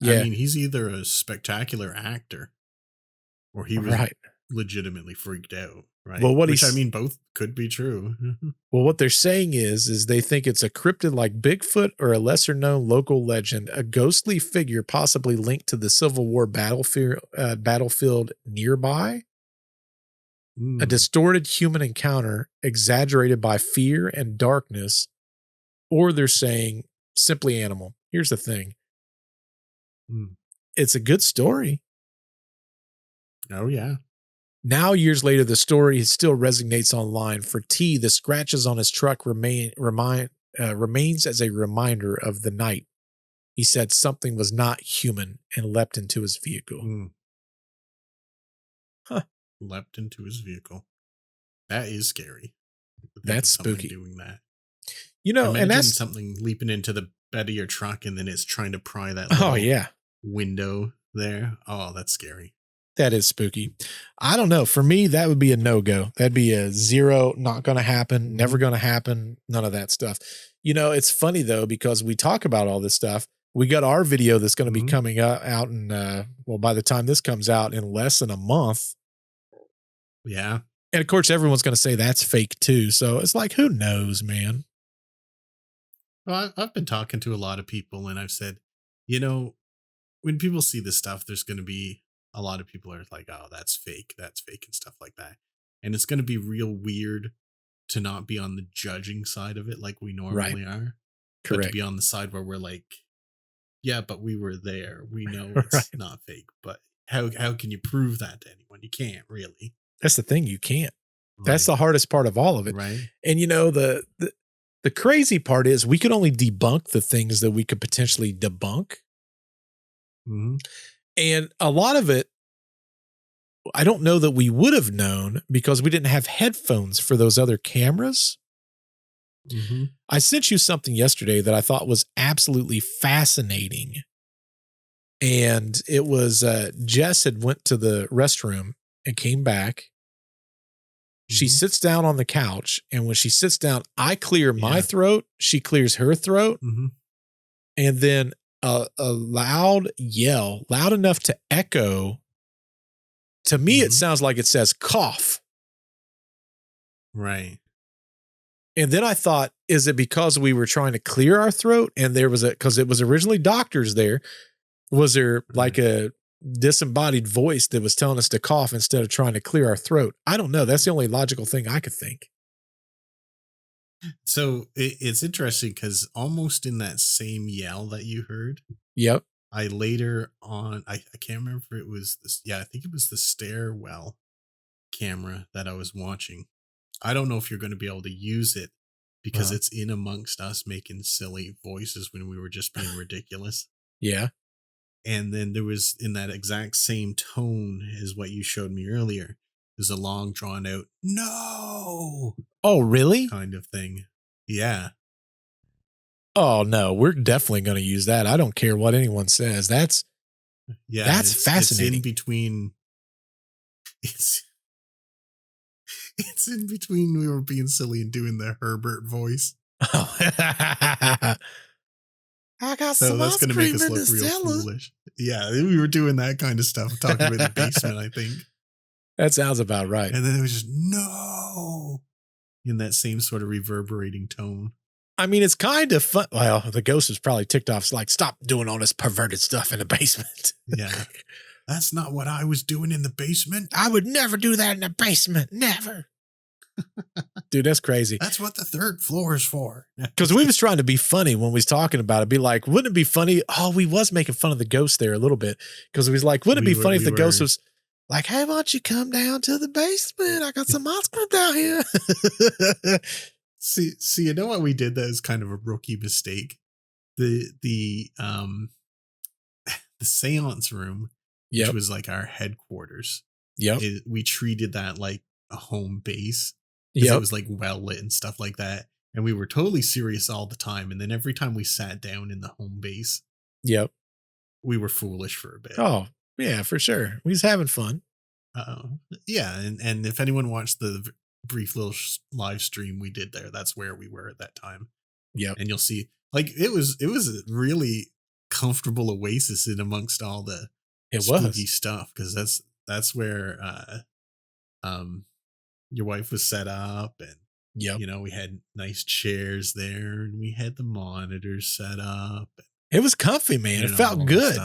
Yeah. I mean, he's either a spectacular actor or he was legitimately freaked out, right? Well, I mean, both could be true. Well, what they're saying is they think it's a cryptid like Bigfoot or a lesser known local legend, a ghostly figure possibly linked to the Civil War battlefield nearby. A distorted human encounter exaggerated by fear and darkness, or they're saying simply animal. Here's the thing. It's a good story. Oh, yeah. Now, years later, the story still resonates online. For T, the scratches on his truck remains as a reminder of the night he said something was not human and leapt into his vehicle. Leapt into his vehicle. That is scary. That's spooky. Doing that. You know, imagine and that's something leaping into the bed of your truck and then it's trying to pry that window there. Oh, that's scary. That is spooky. I don't know. For me, that would be a no-go. That'd be a zero, not going to happen, never going to happen, none of that stuff. You know, it's funny, though, because we talk about all this stuff. We got our video that's going to be coming out in, by the time this comes out, in less than a month. Yeah. And, of course, everyone's going to say that's fake, too. So it's like, who knows, man? Well, I've been talking to a lot of people, and I've said, you know, when people see this stuff, there's going to be a lot of people are like, oh, that's fake, and stuff like that. And it's going to be real weird to not be on the judging side of it like we normally are. Correct. But to be on the side where we're like, yeah, but we were there. We know it's not fake. But how can you prove that to anyone? You can't really. That's the thing. You can't. Right. That's the hardest part of all of it. Right. And, you know, the crazy part is we could only debunk the things that we could potentially debunk. Mm-hmm. And a lot of it, I don't know that we would have known because we didn't have headphones for those other cameras. Mm-hmm. I sent you something yesterday that I thought was absolutely fascinating. And it was Jess had went to the restroom and came back. She sits down on the couch. And when she sits down, I clear my throat. She clears her throat. Mm-hmm. And then a loud yell, loud enough to echo. To me, it sounds like it says cough. Right. And then I thought, is it because we were trying to clear our throat? And there was because it was originally doctors there. Was there like a disembodied voice that was telling us to cough instead of trying to clear our throat? I don't know. That's the only logical thing I could think. So it's interesting because almost in that same yell that you heard. Yep. I later on, I can't remember if it was this. Yeah, I think it was the stairwell camera that I was watching. I don't know if you're going to be able to use it because it's in amongst us making silly voices when we were just being ridiculous. Yeah. And then there was in that exact same tone as what you showed me earlier. There's a long drawn out, no. Oh, really? Kind of thing. Yeah. Oh, no, we're definitely going to use that. I don't care what anyone says. Yeah, That's it's fascinating. in between. It's in between. We were being silly and doing the Herbert voice. I got So some that's ice going to make cream us in look the real cellar. foolish. Yeah, we were doing that kind of stuff, talking about the basement, I think. That sounds about right. And then it was just, no, in that same sort of reverberating tone. I mean, it's kind of fun. Well, the ghost was probably ticked off. It's like, stop doing all this perverted stuff in the basement. Yeah. That's not what I was doing in the basement. I would never do that in the basement. Never. Dude, that's crazy. That's what the third floor is for. Because we was trying to be funny when we was talking about it. Be like, wouldn't it be funny? Oh, we was making fun of the ghost there a little bit. Because we was like, wouldn't it be funny if the ghost was like, hey, why don't you come down to the basement? I got some ice cream down here. See, you know what we did that is kind of a rookie mistake? The seance room, which was like our headquarters. Yep. We treated that like a home base. Yeah. It was like well lit and stuff like that. And we were totally serious all the time. And then every time we sat down in the home base, yep, we were foolish for a bit. Oh, yeah, for sure. We was having fun. Yeah. And if anyone watched the brief little live stream we did there, that's where we were at that time. Yeah. And you'll see, like, it was a really comfortable oasis in amongst all the spooky stuff. Cause that's where, your wife was set up, and you know, we had nice chairs there, and we had the monitors set up. It was comfy, man. It felt good.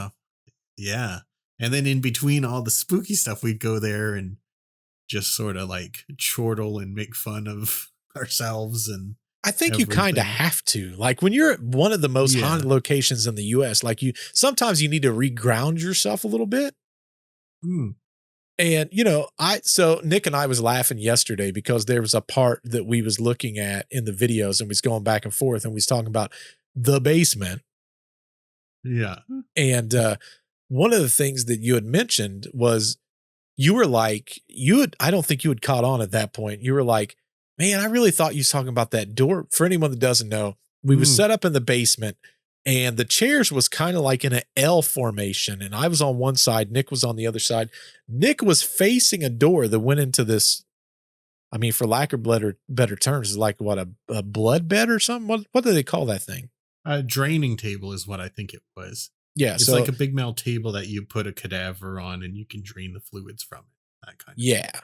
Yeah. And then in between all the spooky stuff, we'd go there and just sort of like chortle and make fun of ourselves. And I think you kind of have to, like, when you're at one of the most haunted locations in the US, like, sometimes you need to reground yourself a little bit. And, you know, so Nick and I was laughing yesterday because there was a part that we was looking at in the videos, and we was going back and forth, and we was talking about the basement. Yeah. And one of the things that you had mentioned was you were like, I don't think you had caught on at that point. You were like, man, I really thought you was talking about that door. For anyone that doesn't know, we was set up in the basement, and the chairs was kind of like in an L formation. And I was on one side, Nick was on the other side. Nick was facing a door that went into this, I mean, for lack of better terms, is like what, a blood bed or something? What do they call that thing? A draining table is what I think it was. Yeah. It's like a big metal table that you put a cadaver on and you can drain the fluids from it. That kind of thing.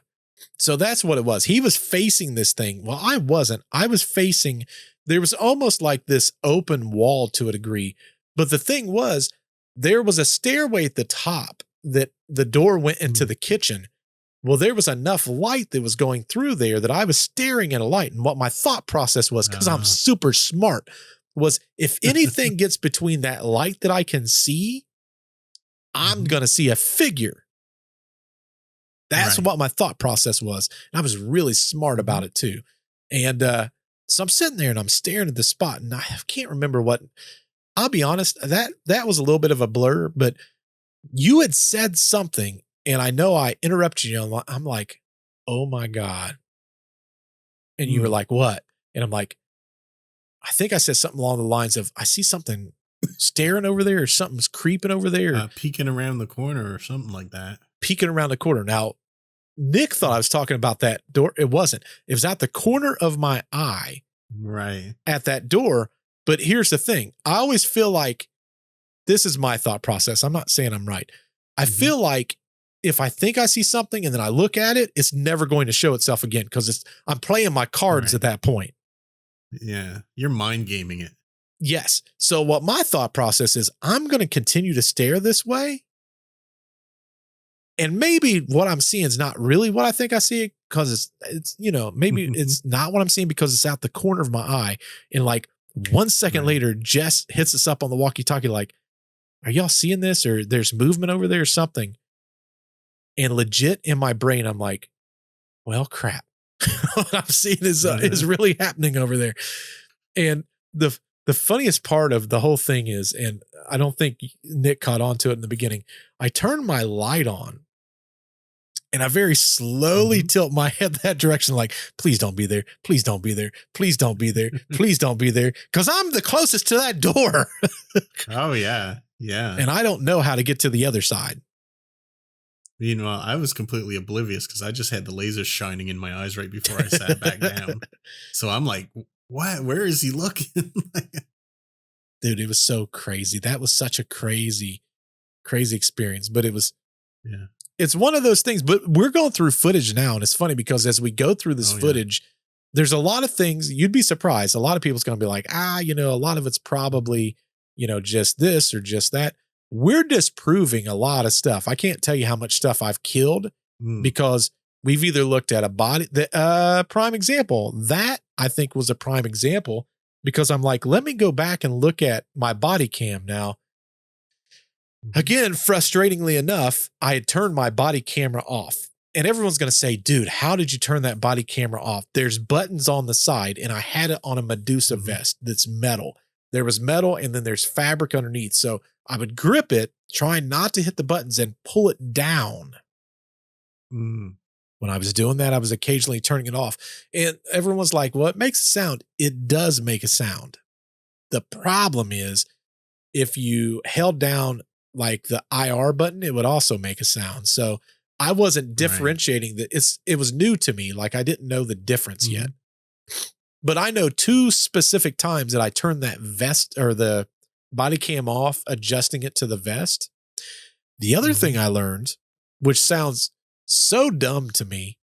So that's what it was. He was facing this thing. Well, I wasn't. I was facing, there was almost like this open wall to a degree. But the thing was, there was a stairway at the top that the door went into the kitchen. Well, there was enough light that was going through there that I was staring at a light. And what my thought process was, because I'm super smart, was if anything gets between that light that I can see, I'm going to see a figure. That's what my thought process was. And I was really smart about it too. And so I'm sitting there and I'm staring at the spot, and I can't remember what. I'll be honest, that was a little bit of a blur, but you had said something, and I know I interrupted you. I'm like, oh my God. And you were like, what? And I'm like, I think I said something along the lines of, I see something staring over there, or something's creeping over there. Peeking around the corner or something like that. Peeking around the corner. Now, Nick thought I was talking about that door. It wasn't. It was at the corner of my eye. Right. At that door. But here's the thing. I always feel like, this is my thought process. I'm not saying I'm right. I feel like if I think I see something and then I look at it, it's never going to show itself again, because I'm playing my cards at that point. Yeah. You're mind gaming it. Yes. So what my thought process is, I'm going to continue to stare this way. And maybe what I'm seeing is not really what I think I see, because it's, you know, maybe it's not what I'm seeing because it's out the corner of my eye. And like 1 second later, Jess hits us up on the walkie-talkie like, are y'all seeing this? Or there's movement over there or something. And legit in my brain, I'm like, well, crap. What I'm seeing is really happening over there. And the funniest part of the whole thing is, and I don't think Nick caught on to it in the beginning, I turned my light on and I very slowly tilt my head that direction, like, please don't be there. Please don't be there. Please don't be there. Please don't be there. Because I'm the closest to that door. Oh, yeah. Yeah. And I don't know how to get to the other side. Meanwhile, I was completely oblivious because I just had the lasers shining in my eyes right before I sat back down. So I'm like, what? Where is he looking? Dude, it was so crazy. That was such a crazy experience. But it was, it's one of those things. But we're going through footage now. And it's funny because as we go through this footage, there's a lot of things you'd be surprised. A lot of people's going to be like, a lot of it's probably, just this or just that. We're disproving a lot of stuff. I can't tell you how much stuff I've killed because we've either looked at a body, prime example. That I think was a prime example because I'm like, let me go back and look at my body cam now. Again, frustratingly enough, I had turned my body camera off. And everyone's going to say, dude, how did you turn that body camera off? There's buttons on the side, and I had it on a Medusa vest that's metal. There was metal, and then there's fabric underneath. So I would grip it, trying not to hit the buttons and pull it down. When I was doing that, I was occasionally turning it off. And everyone's like, well, it makes a sound. It does make a sound. The problem is if you held down like the IR button, it would also make a sound. So I wasn't differentiating that. It was new to me. Like I didn't know the difference yet. But I know 2 specific times that I turned that vest or the body cam off, adjusting it to the vest. The other thing I learned, which sounds so dumb to me,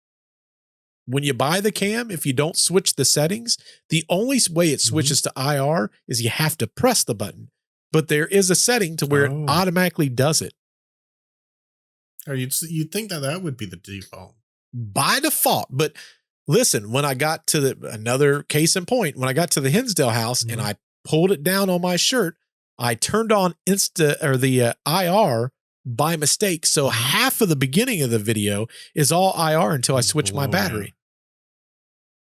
when you buy the cam, if you don't switch the settings, the only way it switches to IR is you have to press the button. But there is a setting to where it automatically does it. Or you'd think that would be the default. By default. But listen, when I got to another case in point, when I got to the Hinsdale house and I pulled it down on my shirt, I turned on the IR by mistake. So half of the beginning of the video is all IR until I switch my battery.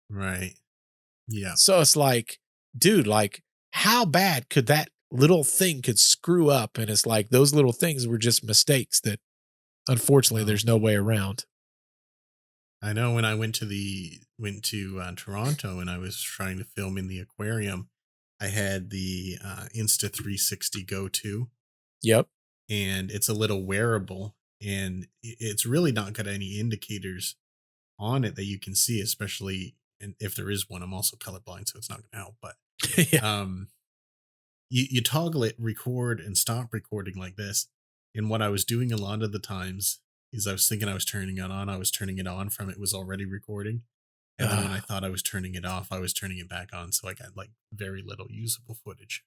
Right. Yeah. So it's like, dude, like how bad could that little thing could screw up? And it's like, those little things were just mistakes that unfortunately there's no way around. I know when I went to Toronto and I was trying to film in the aquarium, I had the Insta360 Go 2. Yep. And it's a little wearable and it's really not got any indicators on it that you can see, especially and if there is one. I'm also colorblind, so it's not going to help, but you toggle it, record and stop recording like this. And what I was doing a lot of the times is I was thinking I was turning it on. I was turning it on from it was already recording. And then when I thought I was turning it off, I was turning it back on. So I got like very little usable footage.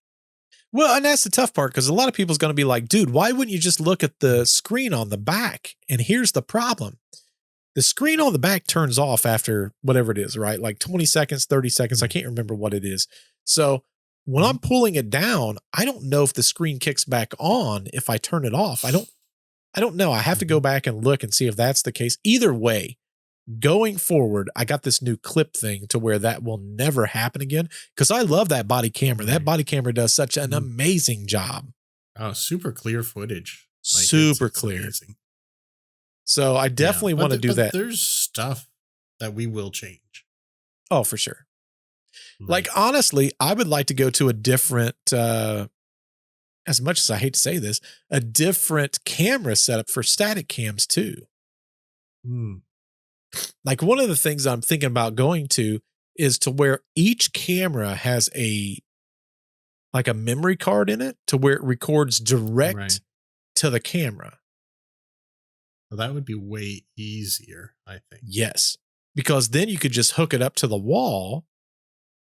Well, and that's the tough part because a lot of people's going to be like, dude, why wouldn't you just look at the screen on the back? And here's the problem. The screen on the back turns off after whatever it is, right? Like 20 seconds, 30 seconds. I can't remember what it is. So when I'm pulling it down, I don't know if the screen kicks back on if I turn it off. I don't know. I have to go back and look and see if that's the case. Either way, going forward, I got this new clip thing to where that will never happen again because I love that body camera. That body camera does such an amazing job. Oh, super clear footage. Like super clear. Amazing. So I definitely want to do that. There's stuff that we will change. Oh, for sure. Like, honestly, I would like to go to a different, as much as I hate to say this, a different camera setup for static cams too. Like one of the things I'm thinking about going to is to where each camera has like a memory card in it to where it records direct to the camera. Well, that would be way easier, I think. Yes, because then you could just hook it up to the wall,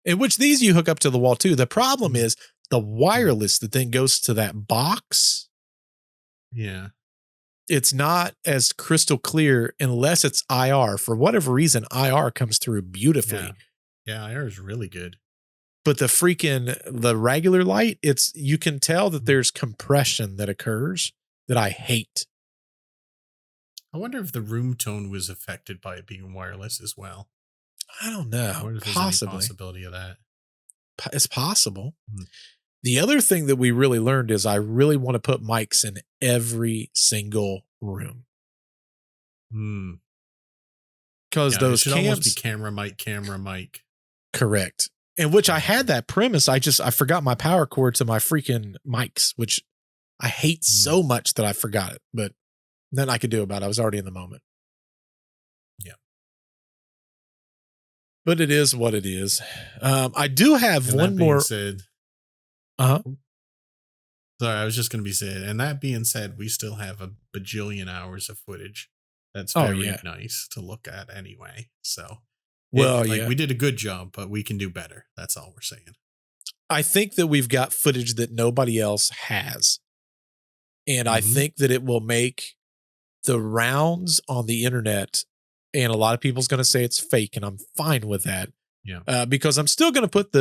in which these you hook up to the wall too. The problem is the wireless that then goes to that box. Yeah. It's not as crystal clear unless it's IR. For whatever reason, IR comes through beautifully. Yeah, IR is really good. But the regular light, you can tell that there's compression that occurs that I hate. I wonder if the room tone was affected by it being wireless as well. I don't know. I wonder if there's any possibility of that. It's possible. The other thing that we really learned is I really want to put mics in every single room. Because those should cams almost be camera mic. Correct. And which I had that premise. I forgot my power cord to my freaking mics, which I hate so much that I forgot it, but nothing I could do about it. I was already in the moment. Yeah. But it is what it is. I do have And one that being more. said, Uh-huh. sorry, I was just going to be said. And that being said, we still have a bajillion hours of footage. That's very nice to look at anyway. So, well, we did a good job, but we can do better. That's all we're saying. I think that we've got footage that nobody else has. And I think that it will make the rounds on the internet. And a lot of people's going to say it's fake, and I'm fine with that. Yeah. Because I'm still going to put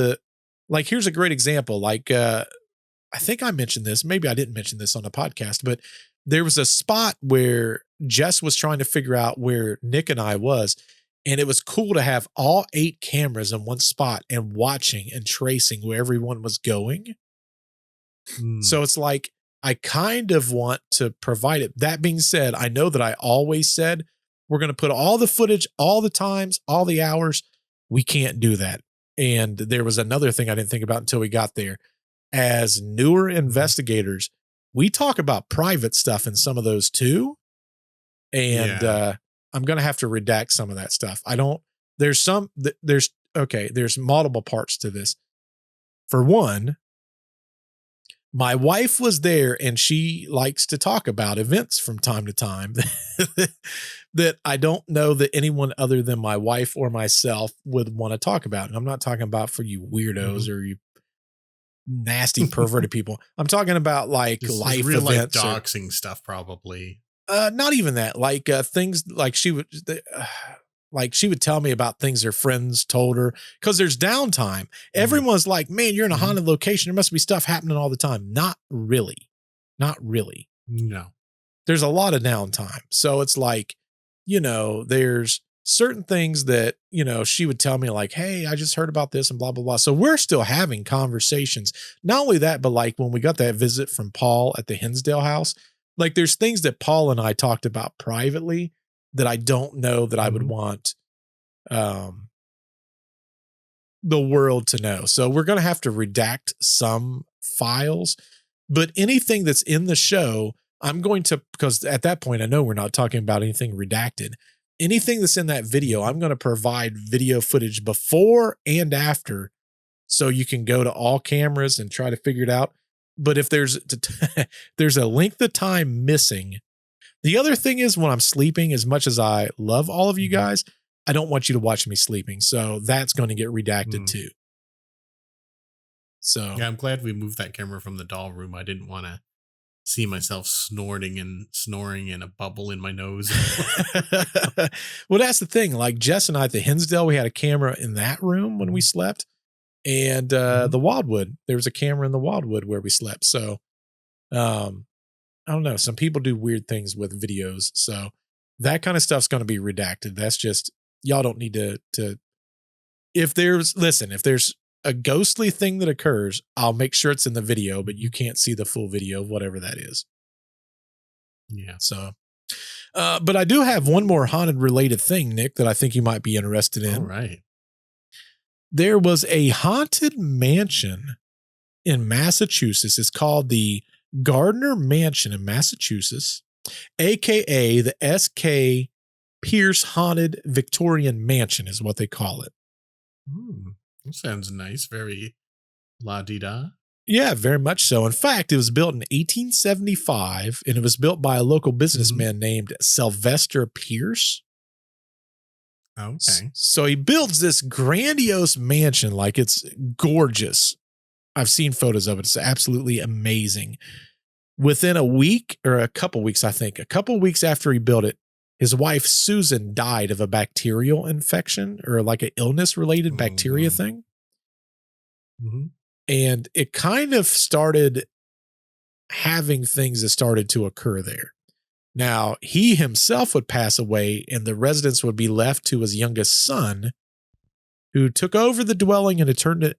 here's a great example. I think I mentioned this. Maybe I didn't mention this on the podcast, but there was a spot where Jess was trying to figure out where Nick and I was. And it was cool to have all 8 cameras in one spot and watching and tracing where everyone was going. So it's like, I kind of want to provide it. That being said, I know that I always said, we're going to put all the footage, all the times, all the hours. We can't do that. And there was another thing I didn't think about until we got there. As newer investigators, we talk about private stuff in some of those too. And I'm going to have to redact some of that stuff. There's multiple parts to this. For one, my wife was there, and she likes to talk about events from time to time that I don't know that anyone other than my wife or myself would want to talk about. And I'm not talking about for you weirdos or you nasty perverted people. I'm talking about life real events, doxing stuff, probably. Not even that. Things like she would tell me about things her friends told her, because there's downtime. Everyone's like, man, you're in a haunted location. There must be stuff happening all the time. Not really. No. There's a lot of downtime. So it's like, there's certain things that, she would tell me like, hey, I just heard about this and blah, blah, blah. So we're still having conversations. Not only that, but like when we got that visit from Paul at the Hinsdale house, like there's things that Paul and I talked about privately that I don't know that I would want the world to know. So we're going to have to redact some files, but anything that's in the show, I'm going to, because at that point, I know we're not talking about anything redacted. Anything that's in that video, I'm going to provide video footage before and after, so you can go to all cameras and try to figure it out. But if there's a length of time missing. The other thing is, when I'm sleeping, as much as I love all of you guys, I don't want you to watch me sleeping. So that's going to get redacted too. So yeah, I'm glad we moved that camera from the doll room. I didn't want to see myself snorting and snoring in a bubble in my nose. Well, that's the thing. Like Jess and I at the Hinsdale, we had a camera in that room when we slept. And the Wildwood, there was a camera in the Wildwood where we slept. So I don't know. Some people do weird things with videos. So that kind of stuff's going to be redacted. That's just, y'all don't need to, if there's a ghostly thing that occurs, I'll make sure it's in the video, but you can't see the full video of whatever that is. Yeah. So, but I do have one more haunted related thing, Nick, that I think you might be interested in. All right. There was a haunted mansion in Massachusetts. It's called the Gardner Mansion in Massachusetts, aka the S.K. Pierce Haunted Victorian Mansion is what they call it. That sounds nice. Very la-di-da. Yeah, very much so. In fact, it was built in 1875, and it was built by a local businessman named Sylvester Pierce. Okay. So he builds this grandiose mansion, like it's gorgeous. I've seen photos of it. It's absolutely amazing. Within a week or a couple weeks, I think, a couple weeks after he built it, his wife, Susan, died of a bacterial infection or like an illness related bacteria thing. And it kind of started having things that started to occur there. Now, he himself would pass away, and the residence would be left to his youngest son, who took over the dwelling, and he turned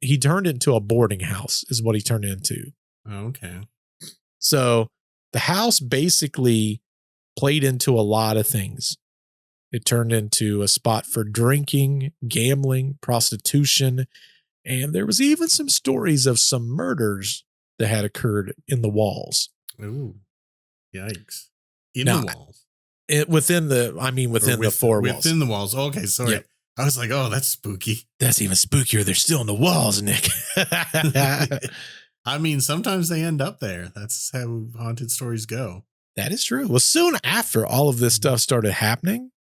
it into a boarding house, is what he turned it into. Okay. So the house basically played into a lot of things. It turned into a spot for drinking, gambling, prostitution, and there was even some stories of some murders that had occurred in the walls. Ooh, yikes! In Now, the walls, within the four walls. Within the walls. Okay, sorry. Yep. I was like, oh, that's spooky. That's even spookier. They're still in the walls, Nick. I mean, sometimes they end up there. That's how haunted stories go. That is true. Well, soon after all of this stuff started happening,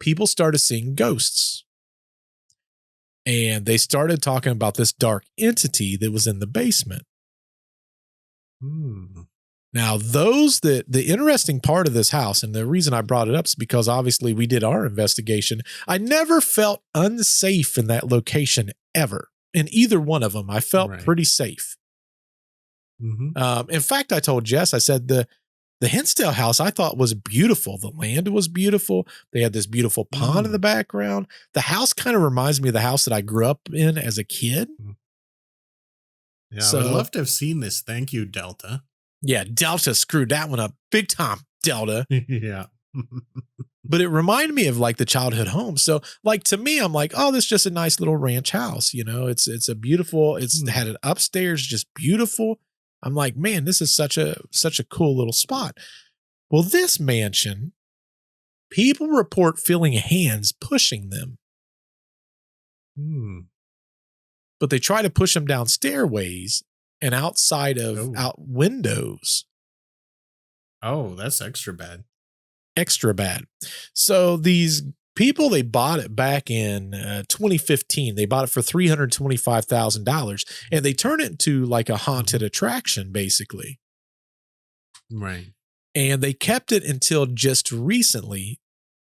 people started seeing ghosts. And they started talking about this dark entity that was in the basement. Now, the interesting part of this house, and the reason I brought it up is because obviously we did our investigation. I never felt unsafe in that location ever. In either one of them, I felt pretty safe. In fact, I told Jess, I said the Hinsdale house I thought was beautiful. The land was beautiful. They had this beautiful pond in the background. The house kind of reminds me of the house that I grew up in as a kid. Yeah, so, I would love to have seen this. Thank you, Delta. Yeah, Delta screwed that one up big time, Delta. Yeah. But it reminded me of like the childhood home. So like to me, I'm like, oh, this is just a nice little ranch house. You know, it's a beautiful, it's had an upstairs, just beautiful. I'm like, man, this is such a cool little spot. Well, this mansion, people report feeling hands pushing them. But they try to push them down stairways and outside of out windows. Oh, that's extra bad. Extra bad. So these people, they bought it back in 2015. They bought it for $325,000 and they turned it into like a haunted attraction, basically. Right. And they kept it until just recently.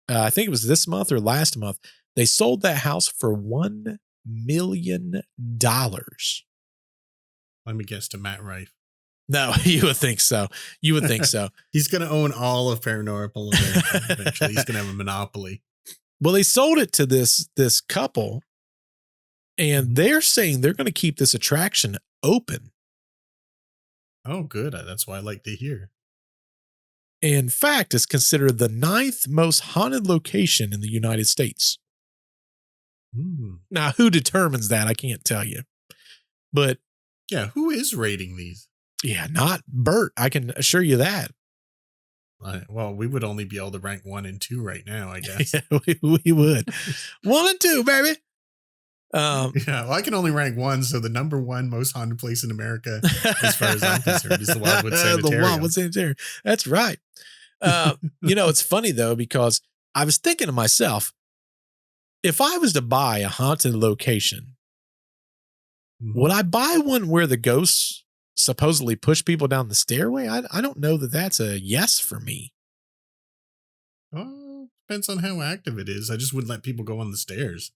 I think it was this month or last month. They sold that house for $1 million. Let me guess, to Matt Rife. No, you would think so. You would think so. He's going to own all of Paranormal America eventually. He's going to have a monopoly. Well, they sold it to this couple, and they're saying they're going to keep this attraction open. Oh, good. That's what I like to hear. In fact, it's considered the 9th most haunted location in the United States. Now, who determines that? I can't tell you. But yeah, who is rating these? Yeah, not Bert. I can assure you that. Well, we would only be able to rank 1 and 2 right now, I guess. Yeah, we would. 1 and 2, baby. Yeah, well, I can only rank 1, so the number 1 most haunted place in America, as far as I'm concerned, is the Wildwood Sanitarium. The Wildwood Sanitarium. That's right. You know, it's funny, though, because I was thinking to myself, if I was to buy a haunted location, would I buy one where the ghosts supposedly push people down the stairway? I don't know that that's a yes for me. Oh, depends on how active it is. I just wouldn't let people go on the stairs.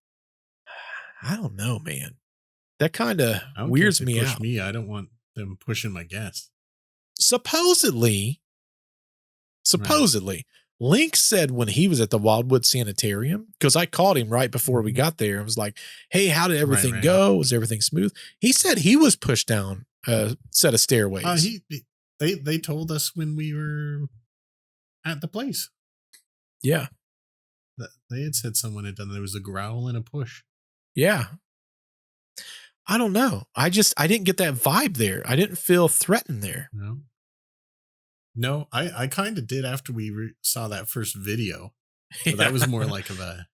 I don't know, man. That kind of weirds me out. I don't want them pushing my guests. Supposedly, Link said when he was at the Wildwood Sanitarium, because I called him right before we got there and was like, hey, how did everything go? Was everything smooth? He said he was pushed down a set of stairways. They told us when we were at the place. Yeah. They had said someone had done, there was a growl and a push. Yeah. I don't know. I didn't get that vibe there. I didn't feel threatened there. No, I kind of did after we saw that first video. But that was more like of a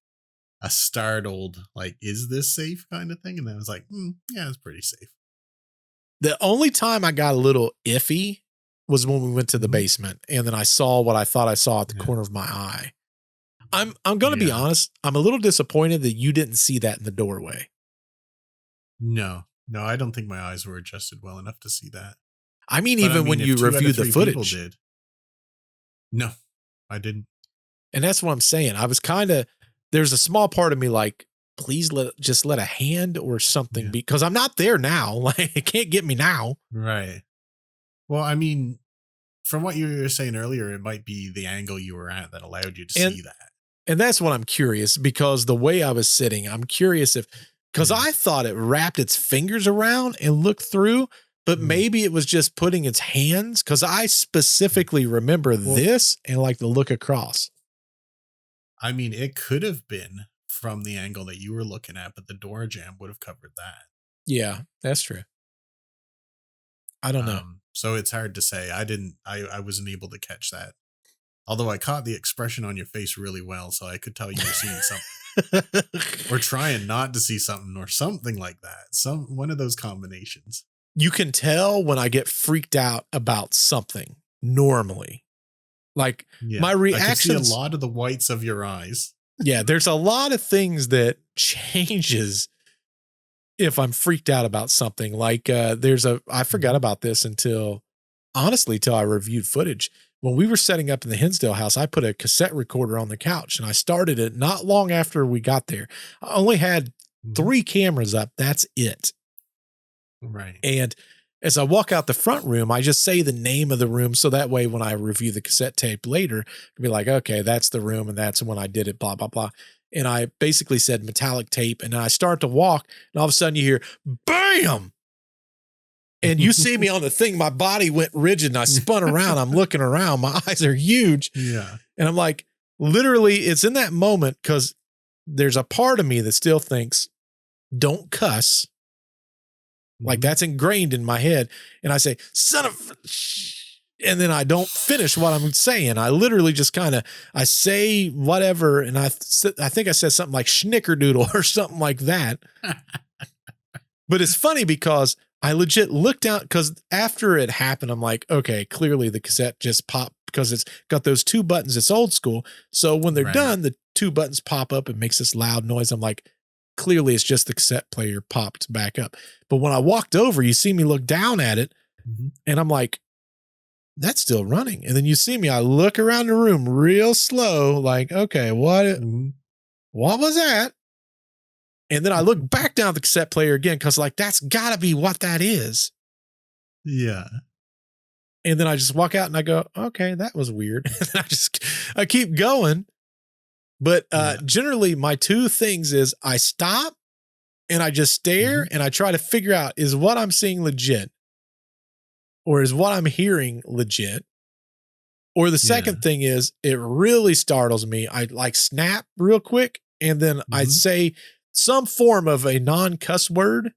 startled, like, is this safe kind of thing? And then I was like, yeah, it's pretty safe. The only time I got a little iffy was when we went to the basement and then I saw what I thought I saw at the corner of my eye. I'm going to be honest. I'm a little disappointed that you didn't see that in the doorway. No, I don't think my eyes were adjusted well enough to see that. I mean, when you reviewed the footage. Did. No, I didn't. And that's what I'm saying. I was there's a small part of me like, please let a hand or something be, because I'm not there now. Like, it can't get me now. Right. Well, I mean, from what you were saying earlier, it might be the angle you were at that allowed you to see that. And that's what I'm curious, because the way I was sitting, I'm curious because I thought it wrapped its fingers around and looked through, but maybe it was just putting its hands, because I specifically remember this and like the look across. I mean, it could have been from the angle that you were looking at, but the door jamb would have covered that. Yeah, that's true. I don't know. So it's hard to say. I wasn't able to catch that. Although I caught the expression on your face really well, so I could tell you were seeing something. Or trying not to see something or something like that. One of those combinations. You can tell when I get freaked out about something normally. Like my reactions. I can see a lot of the whites of your eyes. Yeah, there's a lot of things that changes if I'm freaked out about something. Like I forgot about this until I reviewed footage. When we were setting up in the Hinsdale house, I put a cassette recorder on the couch and I started it not long after we got there. I only had 3 cameras up. That's it. Right. And as I walk out the front room, I just say the name of the room. So that way, when I review the cassette tape later, I'll be like, okay, that's the room. And that's when I did it, blah, blah, blah. And I basically said metallic tape. And I start to walk and all of a sudden you hear, bam. And you see me on the thing, my body went rigid and I spun around. I'm looking around. My eyes are huge. Yeah. And I'm like, literally, it's in that moment because there's a part of me that still thinks, don't cuss. Like that's ingrained in my head. And I say, son of, and then I don't finish what I'm saying. I literally just I say whatever. And I think I said something like schnickerdoodle or something like that. But it's funny because I legit looked out because after it happened, I'm like, okay, clearly the cassette just popped because it's got those 2 buttons. It's old school. So when they're done, the 2 buttons pop up and makes this loud noise. I'm like, clearly it's just the cassette player popped back up. But when I walked over, you see me look down at it and I'm like, that's still running. And then you see me, I look around the room real slow, like, okay, what was that? And then I look back down at the cassette player again because like that's got to be what that is. Yeah. And then I just walk out and I go, okay, that was weird. And I keep going. But generally my 2 things is I stop and I just stare and I try to figure out, is what I'm seeing legit? Or is what I'm hearing legit? Or the second thing is it really startles me. I like snap real quick and then I say some form of a non-cuss word.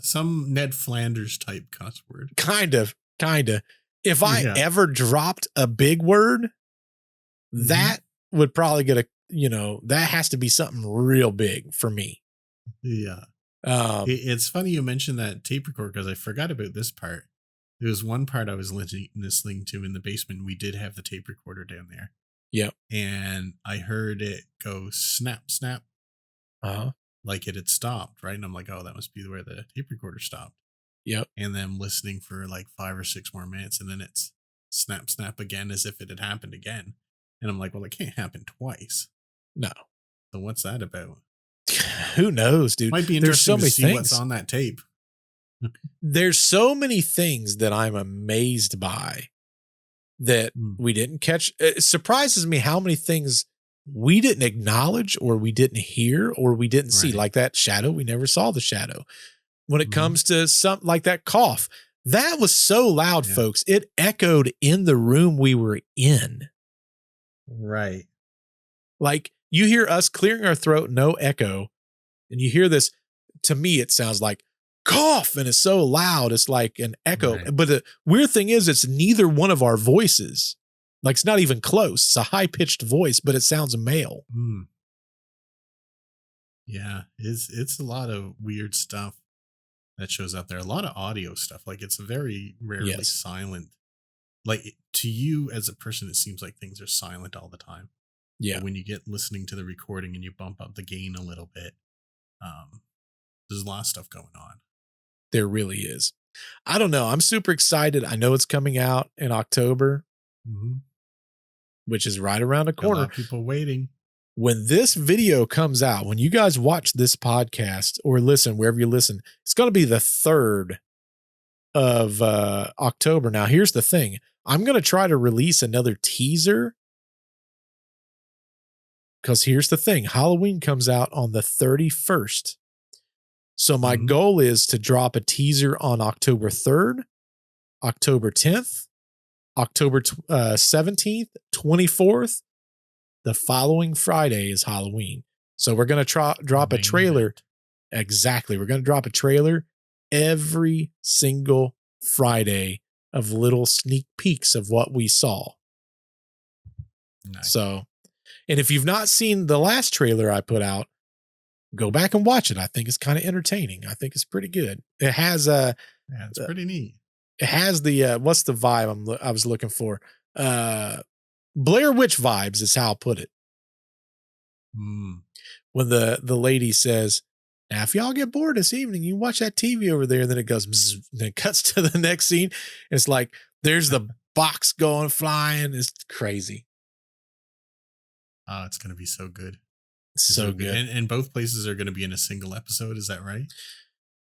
Some Ned Flanders type cuss word. Kind of. If I ever dropped a big word, that would probably get that has to be something real big for me. Yeah. It's funny you mentioned that tape recorder because I forgot about this part. There was one part I was listening to in the basement. We did have the tape recorder down there. Yep. And I heard it go snap, snap. Like it had stopped, right? And I'm like, oh, that must be where the tape recorder stopped. Yep. And then I'm listening for like 5 or 6 more minutes, and then it's snap, snap again as if it had happened again. And I'm like, well, it can't happen twice. No. So what's that about? Who knows, dude? Might be interesting to see what's on that tape. There's so many things that I'm amazed by that we didn't catch. It surprises me how many things we didn't acknowledge or we didn't hear or we didn't see. Like that shadow, we never saw the shadow. When it comes to something like that cough, that was so loud, folks. It echoed in the room we were in. Right. Like you hear us clearing our throat, no echo. And you hear this, to me, it sounds like cough. And it's so loud. It's like an echo. Right. But the weird thing is it's neither one of our voices. Like it's not even close. It's a high pitched voice, but it sounds male. Yeah. It's a lot of weird stuff that shows up there. A lot of audio stuff. Like it's very rarely silent. Like to you as a person, it seems like things are silent all the time. Yeah. But when you get listening to the recording and you bump up the gain a little bit, there's a lot of stuff going on. There really is. I don't know. I'm super excited. I know it's coming out in October, which is right around the corner. A lot of people waiting. When this video comes out, when you guys watch this podcast or listen, wherever you listen, it's going to be the 3rd of October. Now, here's the thing. I'm going to try to release another teaser because here's the thing. Halloween comes out on the 31st. So my goal is to drop a teaser on October 3rd, October 10th, October 17th, 24th. The following Friday is Halloween. So we're going to drop a trailer. Exactly. We're going to drop a trailer every single Friday of little sneak peeks of what we saw. Nice. So, and if you've not seen the last trailer I put out, go back and watch it. I think it's kind of entertaining. I think it's pretty good. It has it's pretty neat. It has the what's the vibe I was looking for? Blair Witch vibes is how I'll put it. When the lady says, "Now, if y'all get bored this evening, you watch that TV over there." And then it goes, bzz, and then it cuts to the next scene. It's like there's the box going flying. It's crazy. Oh, it's going to be so good. So good. And both places are going to be in a single episode. Is that right?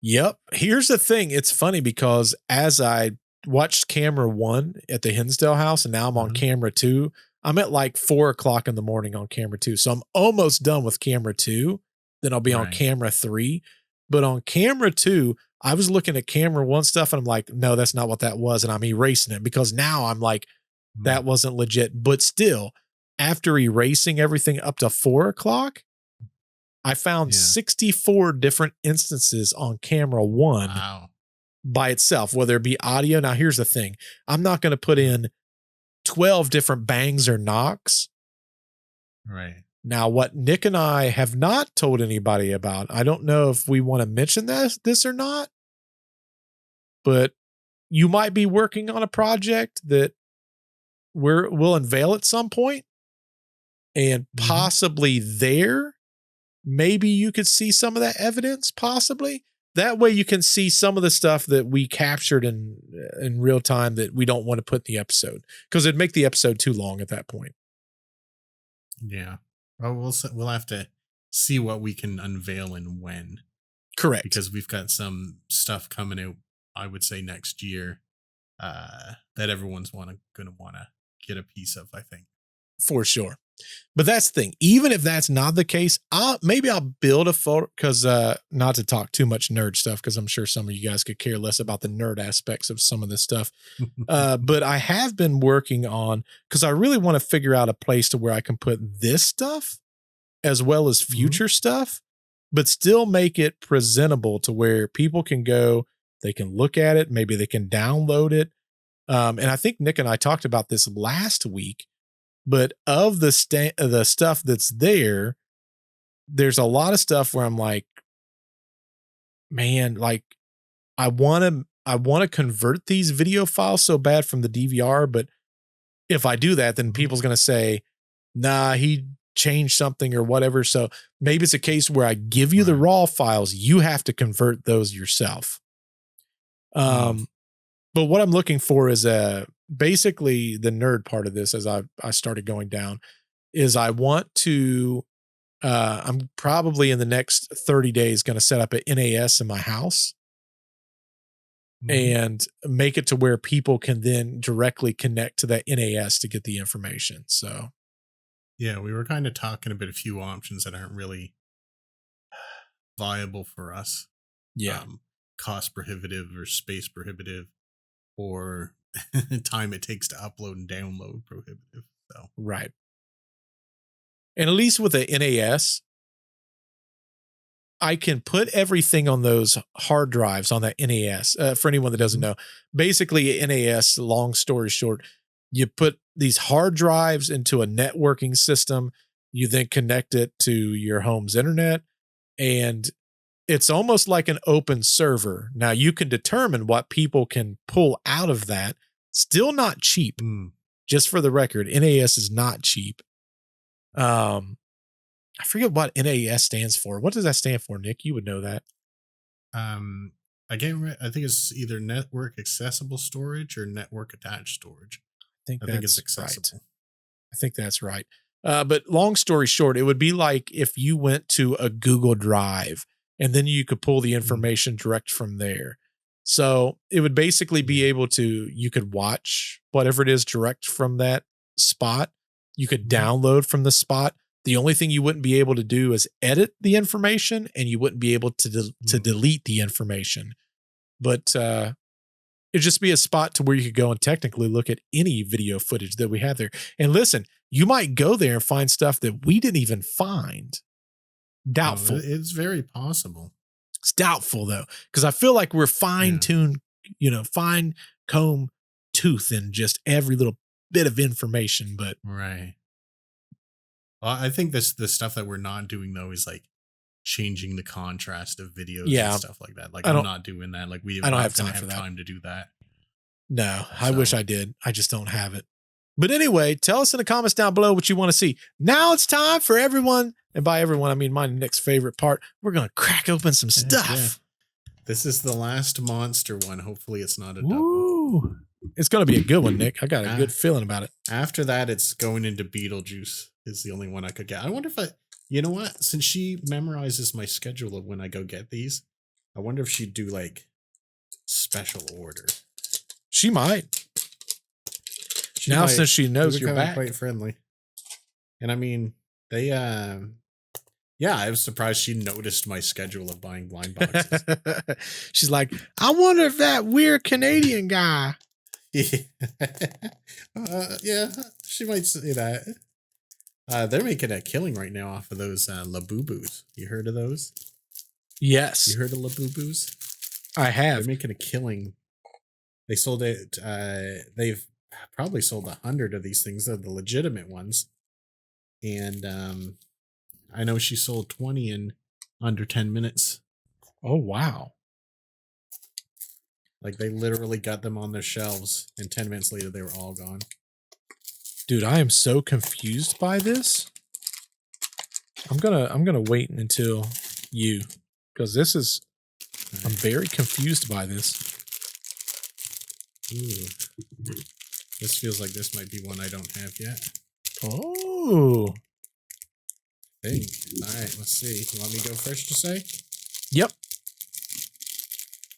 Yep. Here's the thing. It's funny because as I watched camera 1 at the Hinsdale house and now I'm on camera 2, I'm at like 4:00 in the morning on camera 2. So I'm almost done with camera 2. Then I'll be on camera 3. But on camera 2, I was looking at camera 1 stuff and I'm like, no, that's not what that was. And I'm erasing it because now I'm like, that wasn't legit. But still, after erasing everything up to 4:00, I found 64 different instances on camera 1 by itself, whether it be audio. Now, here's the thing. I'm not going to put in 12 different bangs or knocks. Right. Now, what Nick and I have not told anybody about, I don't know if we want to mention this or not, but you might be working on a project that we'll unveil at some point, and possibly there, maybe you could see some of that evidence, possibly. That way you can see some of the stuff that we captured in real time that we don't want to put in the episode, because it'd make the episode too long at that point. Yeah. Well, we'll have to see what we can unveil and when. Correct. Because we've got some stuff coming out, I would say next year, that everyone's going to want to get a piece of, I think. For sure. But that's the thing. Even if that's not the case, maybe I'll build a photo, because not to talk too much nerd stuff, because I'm sure some of you guys could care less about the nerd aspects of some of this stuff. But I have been working on, because I really want to figure out a place to where I can put this stuff as well as future stuff, but still make it presentable to where people can go, they can look at it, maybe they can download it. And I think Nick and I talked about this last week. But of the stuff that's there, there's a lot of stuff where I'm like, man, like I want to convert these video files so bad from the DVR. But if I do that, then people's going to say, nah, he changed something or whatever. So maybe it's a case where I give you the raw files. You have to convert those yourself. But what I'm looking for is basically the nerd part of this, as I started going down, is I want to, I'm probably in the next 30 days going to set up an NAS in my house and make it to where people can then directly connect to that NAS to get the information. So, yeah, we were kind of talking about a few options that aren't really viable for us. Yeah. Cost prohibitive or space prohibitive, or time it takes to upload and download prohibitive. So right. And at least with the NAS, I can put everything on those hard drives on that NAS. For anyone that doesn't know, basically NAS, long story short, you put these hard drives into a networking system. You then connect it to your home's internet, and it's almost like an open server. Now you can determine what people can pull out of that. Still not cheap. Just for the record, NAS is not cheap. I forget what NAS stands for. What does that stand for, Nick? You would know that. Again, I think it's either network accessible storage or network attached storage. I think it's accessible. Right. I think that's right. But long story short, it would be like if you went to a Google Drive and then you could pull the information direct from there. So it would basically be able to, you could watch whatever it is direct from that spot. You could download from the spot. The only thing you wouldn't be able to do is edit the information, and you wouldn't be able to delete the information. But it'd just be a spot to where you could go and technically look at any video footage that we have there. And listen, you might go there and find stuff that we didn't even find. Doubtful. It's very possible. It's doubtful though, because I feel like we're fine-tuned fine comb tooth in just every little bit of information. But right. Well, I think the stuff that we're not doing though is like changing the contrast of videos and stuff like that. Like I'm not doing that. Like I don't have time for that. Time to do that. No, I wish I did. I just don't have it. But anyway, tell us in the comments down below what you want to see. Now it's time for everyone, and by everyone I mean my next favorite part. We're gonna crack open some stuff. Yeah. This is the last monster one. Hopefully it's not a double. Ooh. It's gonna be a good one, Nick. I got a good feeling about it. After that, it's going into Beetlejuice. Is the only one I could get. I wonder if you know what? Since she memorizes my schedule of when I go get these, I wonder if she'd do like special order. She might. Since she knows you're back. Quite friendly. And I mean, they I was surprised she noticed my schedule of buying blind boxes. She's like, I wonder if that weird Canadian guy. Yeah, she might say that. They're making a killing right now off of those Labubus. You heard of those? Yes. You heard of Labubus? I have. They're making a killing. They sold it. They've probably sold 100 of these things. They're the legitimate ones. And I know she sold 20 in under 10 minutes. Oh, wow. Like they literally got them on their shelves, and 10 minutes later they were all gone. Dude, I am so confused by this. I'm gonna wait until you, because this is I'm very confused by this. Ooh. This feels like this might be one I don't have yet. Oh. Hey. Alright, let's see. You want me to go first, you say? Yep.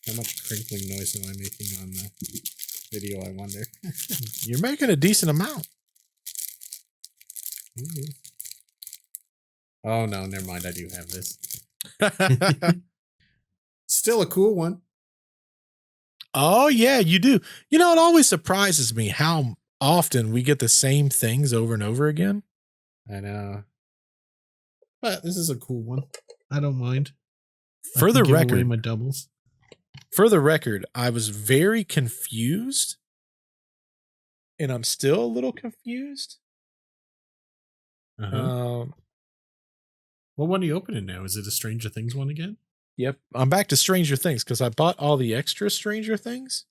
How much crinkling noise am I making on the video, I wonder? You're making a decent amount. Ooh. Oh no, never mind. I do have this. Still a cool one. Oh yeah, you do. You know, it always surprises me how often we get the same things over and over again. I know. But this is a cool one. I don't mind. For the record, away my doubles. For the record, I was very confused. And I'm still a little confused. Uh-huh. What one are you opening now? Is it a Stranger Things one again? Yep. I'm back to Stranger Things because I bought all the extra Stranger Things.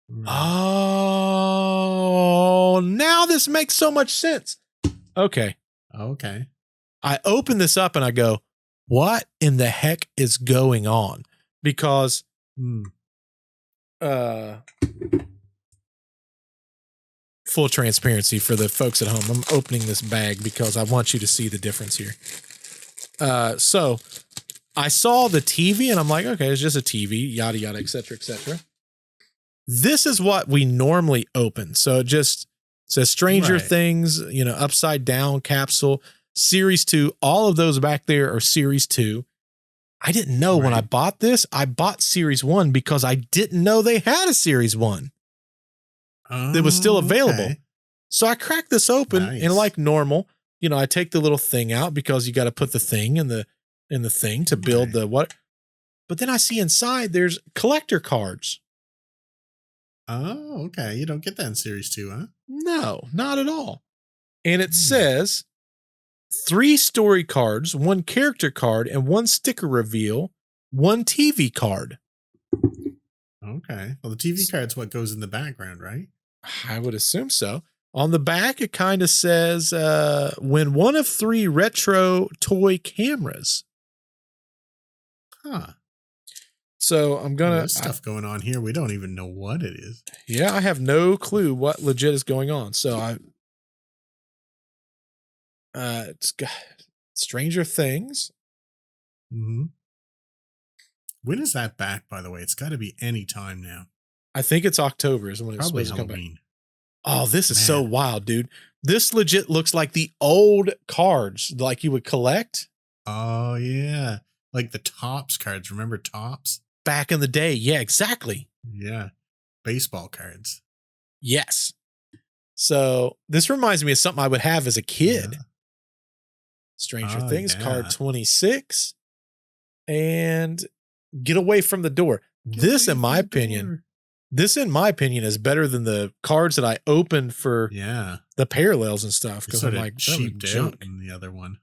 Right. Oh, now this makes so much sense. Okay. Okay. I open this up and I go, what in the heck is going on? Because full transparency for the folks at home, I'm opening this bag because I want you to see the difference here. So I saw the TV and I'm like, okay, it's just a TV, yada, yada, et cetera, et cetera. This is what we normally open. So it just says Stranger Things, you know, upside down capsule, series 2. All of those back there are series 2. I didn't know when I bought this. I bought series 1 because I didn't know they had a series 1. That was still available. Okay. So I cracked this open and like normal, you know, I take the little thing out because you got to put the thing in the thing to build the what. But then I see inside there's collector cards. Oh, okay. You don't get that in series 2, huh? No, not at all. And it says 3 story cards, 1 character card, and 1 sticker reveal, 1 TV card. Okay. Well, the TV card's what goes in the background, right? I would assume so. On the back, it kind of says, win 1 of 3 retro toy cameras. Huh. So I'm going to... There's stuff going on here. We don't even know what it is. Yeah, I have no clue what legit is going on. So it's got Stranger Things. Mm-hmm. When is that back, by the way? It's got to be any time now. I think it's October is when it's probably supposed to come Halloween. back. Oh, this is so wild, dude. This legit looks like the old cards like you would collect. Oh, yeah. Like the Topps cards. Remember Topps? Back in the day. Yeah, exactly. Yeah. Baseball cards. Yes. So this reminds me of something I would have as a kid. Yeah. Stranger Things, card 26. And Get Away from the Door. This, in my opinion, is better than the cards that I opened for the parallels and stuff. Because I'm like, cheaped out in the other one.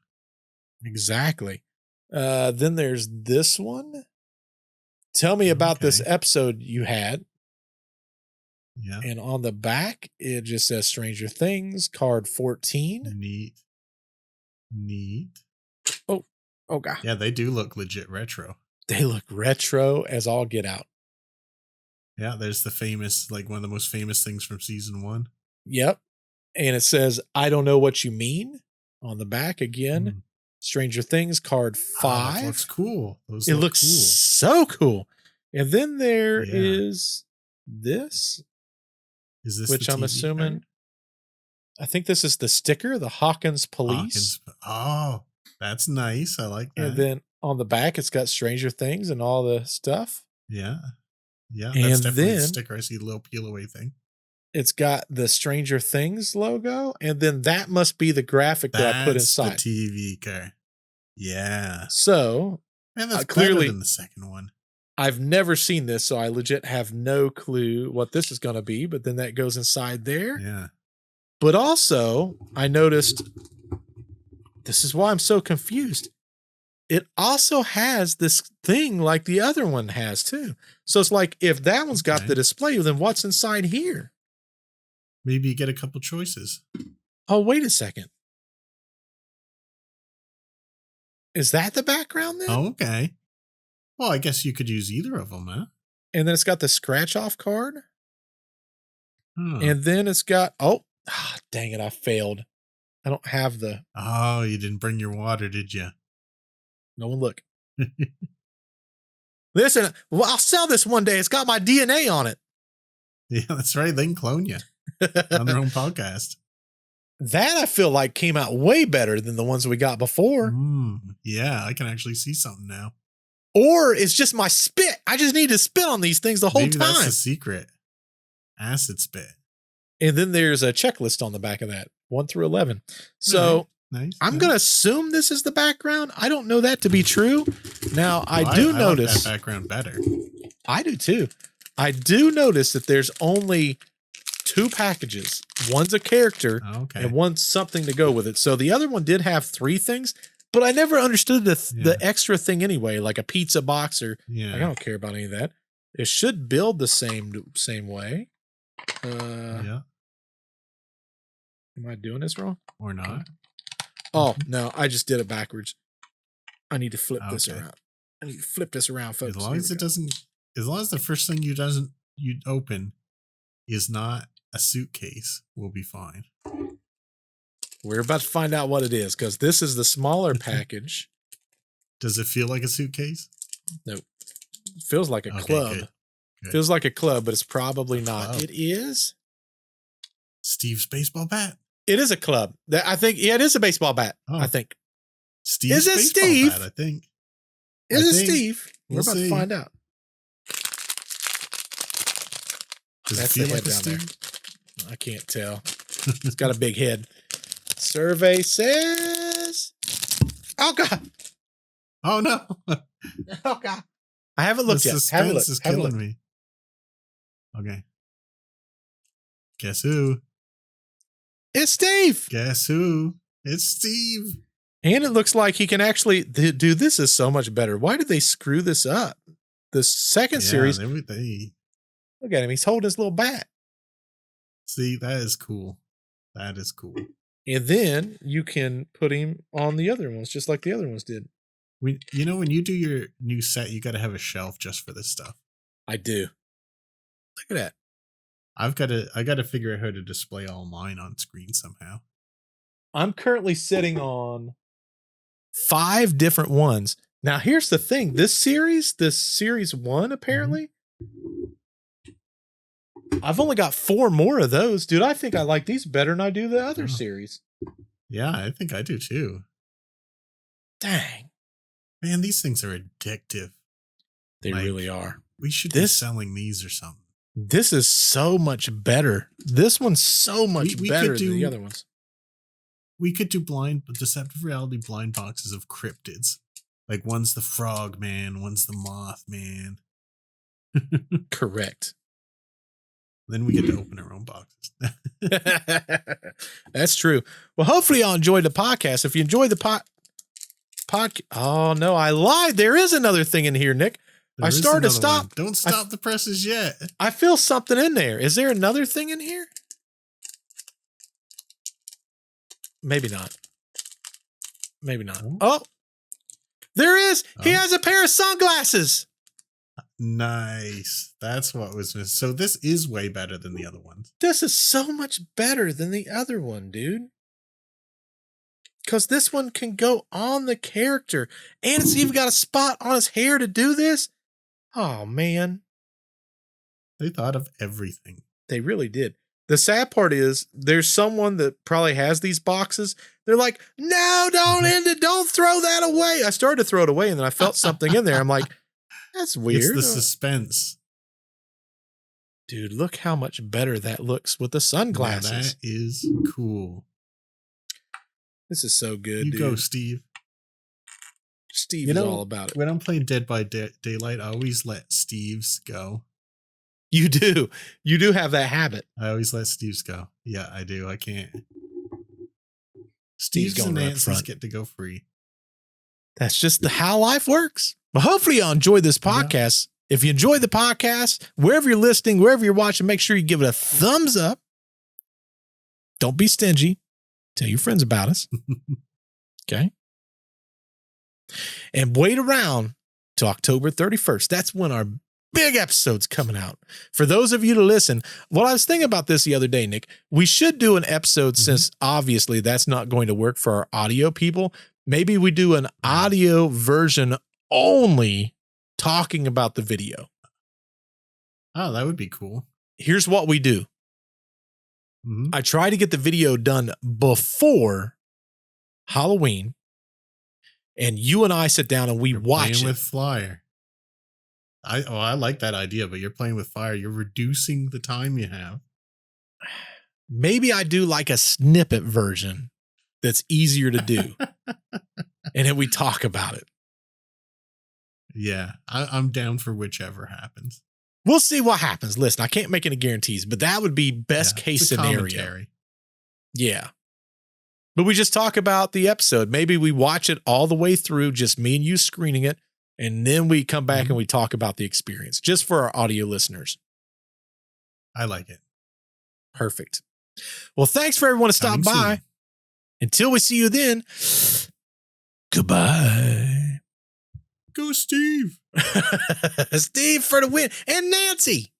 Exactly. Then there's this one. Tell me about this episode you had. Yeah. And on the back, it just says Stranger Things, card 14. Neat. Oh, God. Yeah, they do look legit retro. They look retro as all get out. Yeah, there's the famous, like one of the most famous things from season 1. Yep. And it says, I don't know what you mean on the back again. Stranger Things, card 5. That looks cool. It looks so cool. And then there is this. Is this which I'm assuming card? I think this is the sticker, the Hawkins Police. Oh, that's nice. I like that. And then on the back, it's got Stranger Things and all the stuff. Yeah. Yeah. And that's definitely then a sticker. I see a little peel away thing. It's got the Stranger Things logo. And then that must be the graphic that I put inside. The TV car. Yeah. So and that's clearly better than the second one. I've never seen this, so I legit have no clue what this is going to be, but then that goes inside there. Yeah. But also, I noticed, this is why I'm so confused. It also has this thing like the other one has too. So it's like, if that one's got the display, then what's inside here? Maybe you get a couple choices. Oh, wait a second. Is that the background then? Oh, okay. Well, I guess you could use either of them, huh? And then it's got the scratch off card. Huh. And then it's got, dang it, I failed. I don't have the. Oh, you didn't bring your water, did you? No one look. Listen, well, I'll sell this one day. It's got my DNA on it. Yeah, that's right. They can clone you on their own podcast. That I feel like came out way better than the ones we got before. Yeah, I can actually see something now. Or it's just my spit. I just need to spit on these things the whole Maybe time. That's the secret. Acid spit. And then there's a checklist on the back of that, 1 through 11. So nice. I'm going to assume this is the background. I don't know that to be true. Now, I do notice. I like that background better. I do too. I do notice that there's only 2 packages. One's a character and one's something to go with it. So the other one did have 3 things. But I never understood the extra thing anyway, like a pizza box or I don't care about any of that. It should build the same way. Am I doing this wrong? Or not? Oh, no, I just did it backwards. I need to flip this around. I need to flip this around, folks. As long as the first thing you open is not a suitcase, we'll be fine. We're about to find out what it is because this is the smaller package. Does it feel like a suitcase? Nope. It feels like a club. Good. Feels like a club, but it's probably not. It is Steve's baseball bat. It is a club. I think. Yeah, it is a baseball bat. I think. Steve's baseball Steve? bat. I think. Is it Steve? We're about to find out. Does it feel like a Steve? I can't tell. It's got a big head. Survey says, oh God. Oh no. Oh God. I haven't looked yet. Suspense is killing me. Okay. Guess who? It's Steve. Guess who? It's Steve. And it looks like he can actually, dude, this is so much better. Why did they screw this up? The second series. They Look at him. He's holding his little bat. See, that is cool. That is cool. And then you can put him on the other ones, just like the other ones did. When you do your new set, you got to have a shelf just for this stuff. I do. Look at that. I got to figure out how to display all mine on screen somehow. I'm currently sitting on 5 different ones. Now, here's the thing. This series 1, apparently, I've only got 4 more of those. Dude, I think I like these better than I do the other series. Yeah, I think I do too. Dang. Man, these things are addictive. They really are. We should be selling these or something. This is so much better. This one's so much better than the other ones. We could do deceptive reality blind boxes of cryptids. Like one's the frog man, one's the moth man. Correct. Then we get to open our own boxes. That's true. Well, hopefully y'all enjoyed the podcast. If you enjoyed the podcast, oh no, I lied. There is another thing in here, Nick. I started to stop. One. Don't stop the presses yet. I feel something in there. Is there another thing in here? Maybe not. Maybe not. Oh, there is. He has a pair of sunglasses. Nice. That's what was missing. So this is way better than the other ones. This is so much better than the other one, dude. Because this one can go on the character. And it's even got a spot on his hair to do this. Oh, man. They thought of everything. They really did. The sad part is there's someone that probably has these boxes. They're like, no, don't end it. Don't throw that away. I started to throw it away and then I felt something in there. I'm like, that's weird. It's the suspense. Dude, look how much better that looks with the sunglasses. Yeah, that is cool. This is so good, You dude. go, Steve. Steve is all about it. When I'm playing Dead by Daylight, I always let Steve's go. You do. You do have that habit. I always let Steve's go. Yeah, I do. I can't. Steve's Steve's going and right Nancy's front. get to go free. That's just how life works. Well, hopefully y'all enjoyed this podcast. Yeah. If you enjoyed the podcast, wherever you're listening, wherever you're watching, make sure you give it a thumbs up. Don't be stingy. Tell your friends about us. Okay. And wait around till October 31st. That's when our big episode's coming out. For those of you to listen, well, I was thinking about this the other day, Nick. We should do an episode since obviously that's not going to work for our audio people. Maybe we do an audio version only talking about the video. Oh, that would be cool. Here's what we do. I try to get the video done before Halloween, and you and I sit down and we watch playing it. with Flyer. I like that idea, but you're playing with fire. You're reducing the time you have. Maybe I do like a snippet version that's easier to do. And then we talk about it. Yeah, I'm down for whichever happens. We'll see what happens. Listen, I can't make any guarantees, but that would be best case scenario. Commentary. Yeah. But we just talk about the episode. Maybe we watch it all the way through, just me and you screening it. And then we come back and we talk about the experience just for our audio listeners. I like it. Perfect. Well, thanks for everyone to stop by. Soon. Until we see you then, goodbye. Go, Steve. Steve for the win. And Nancy.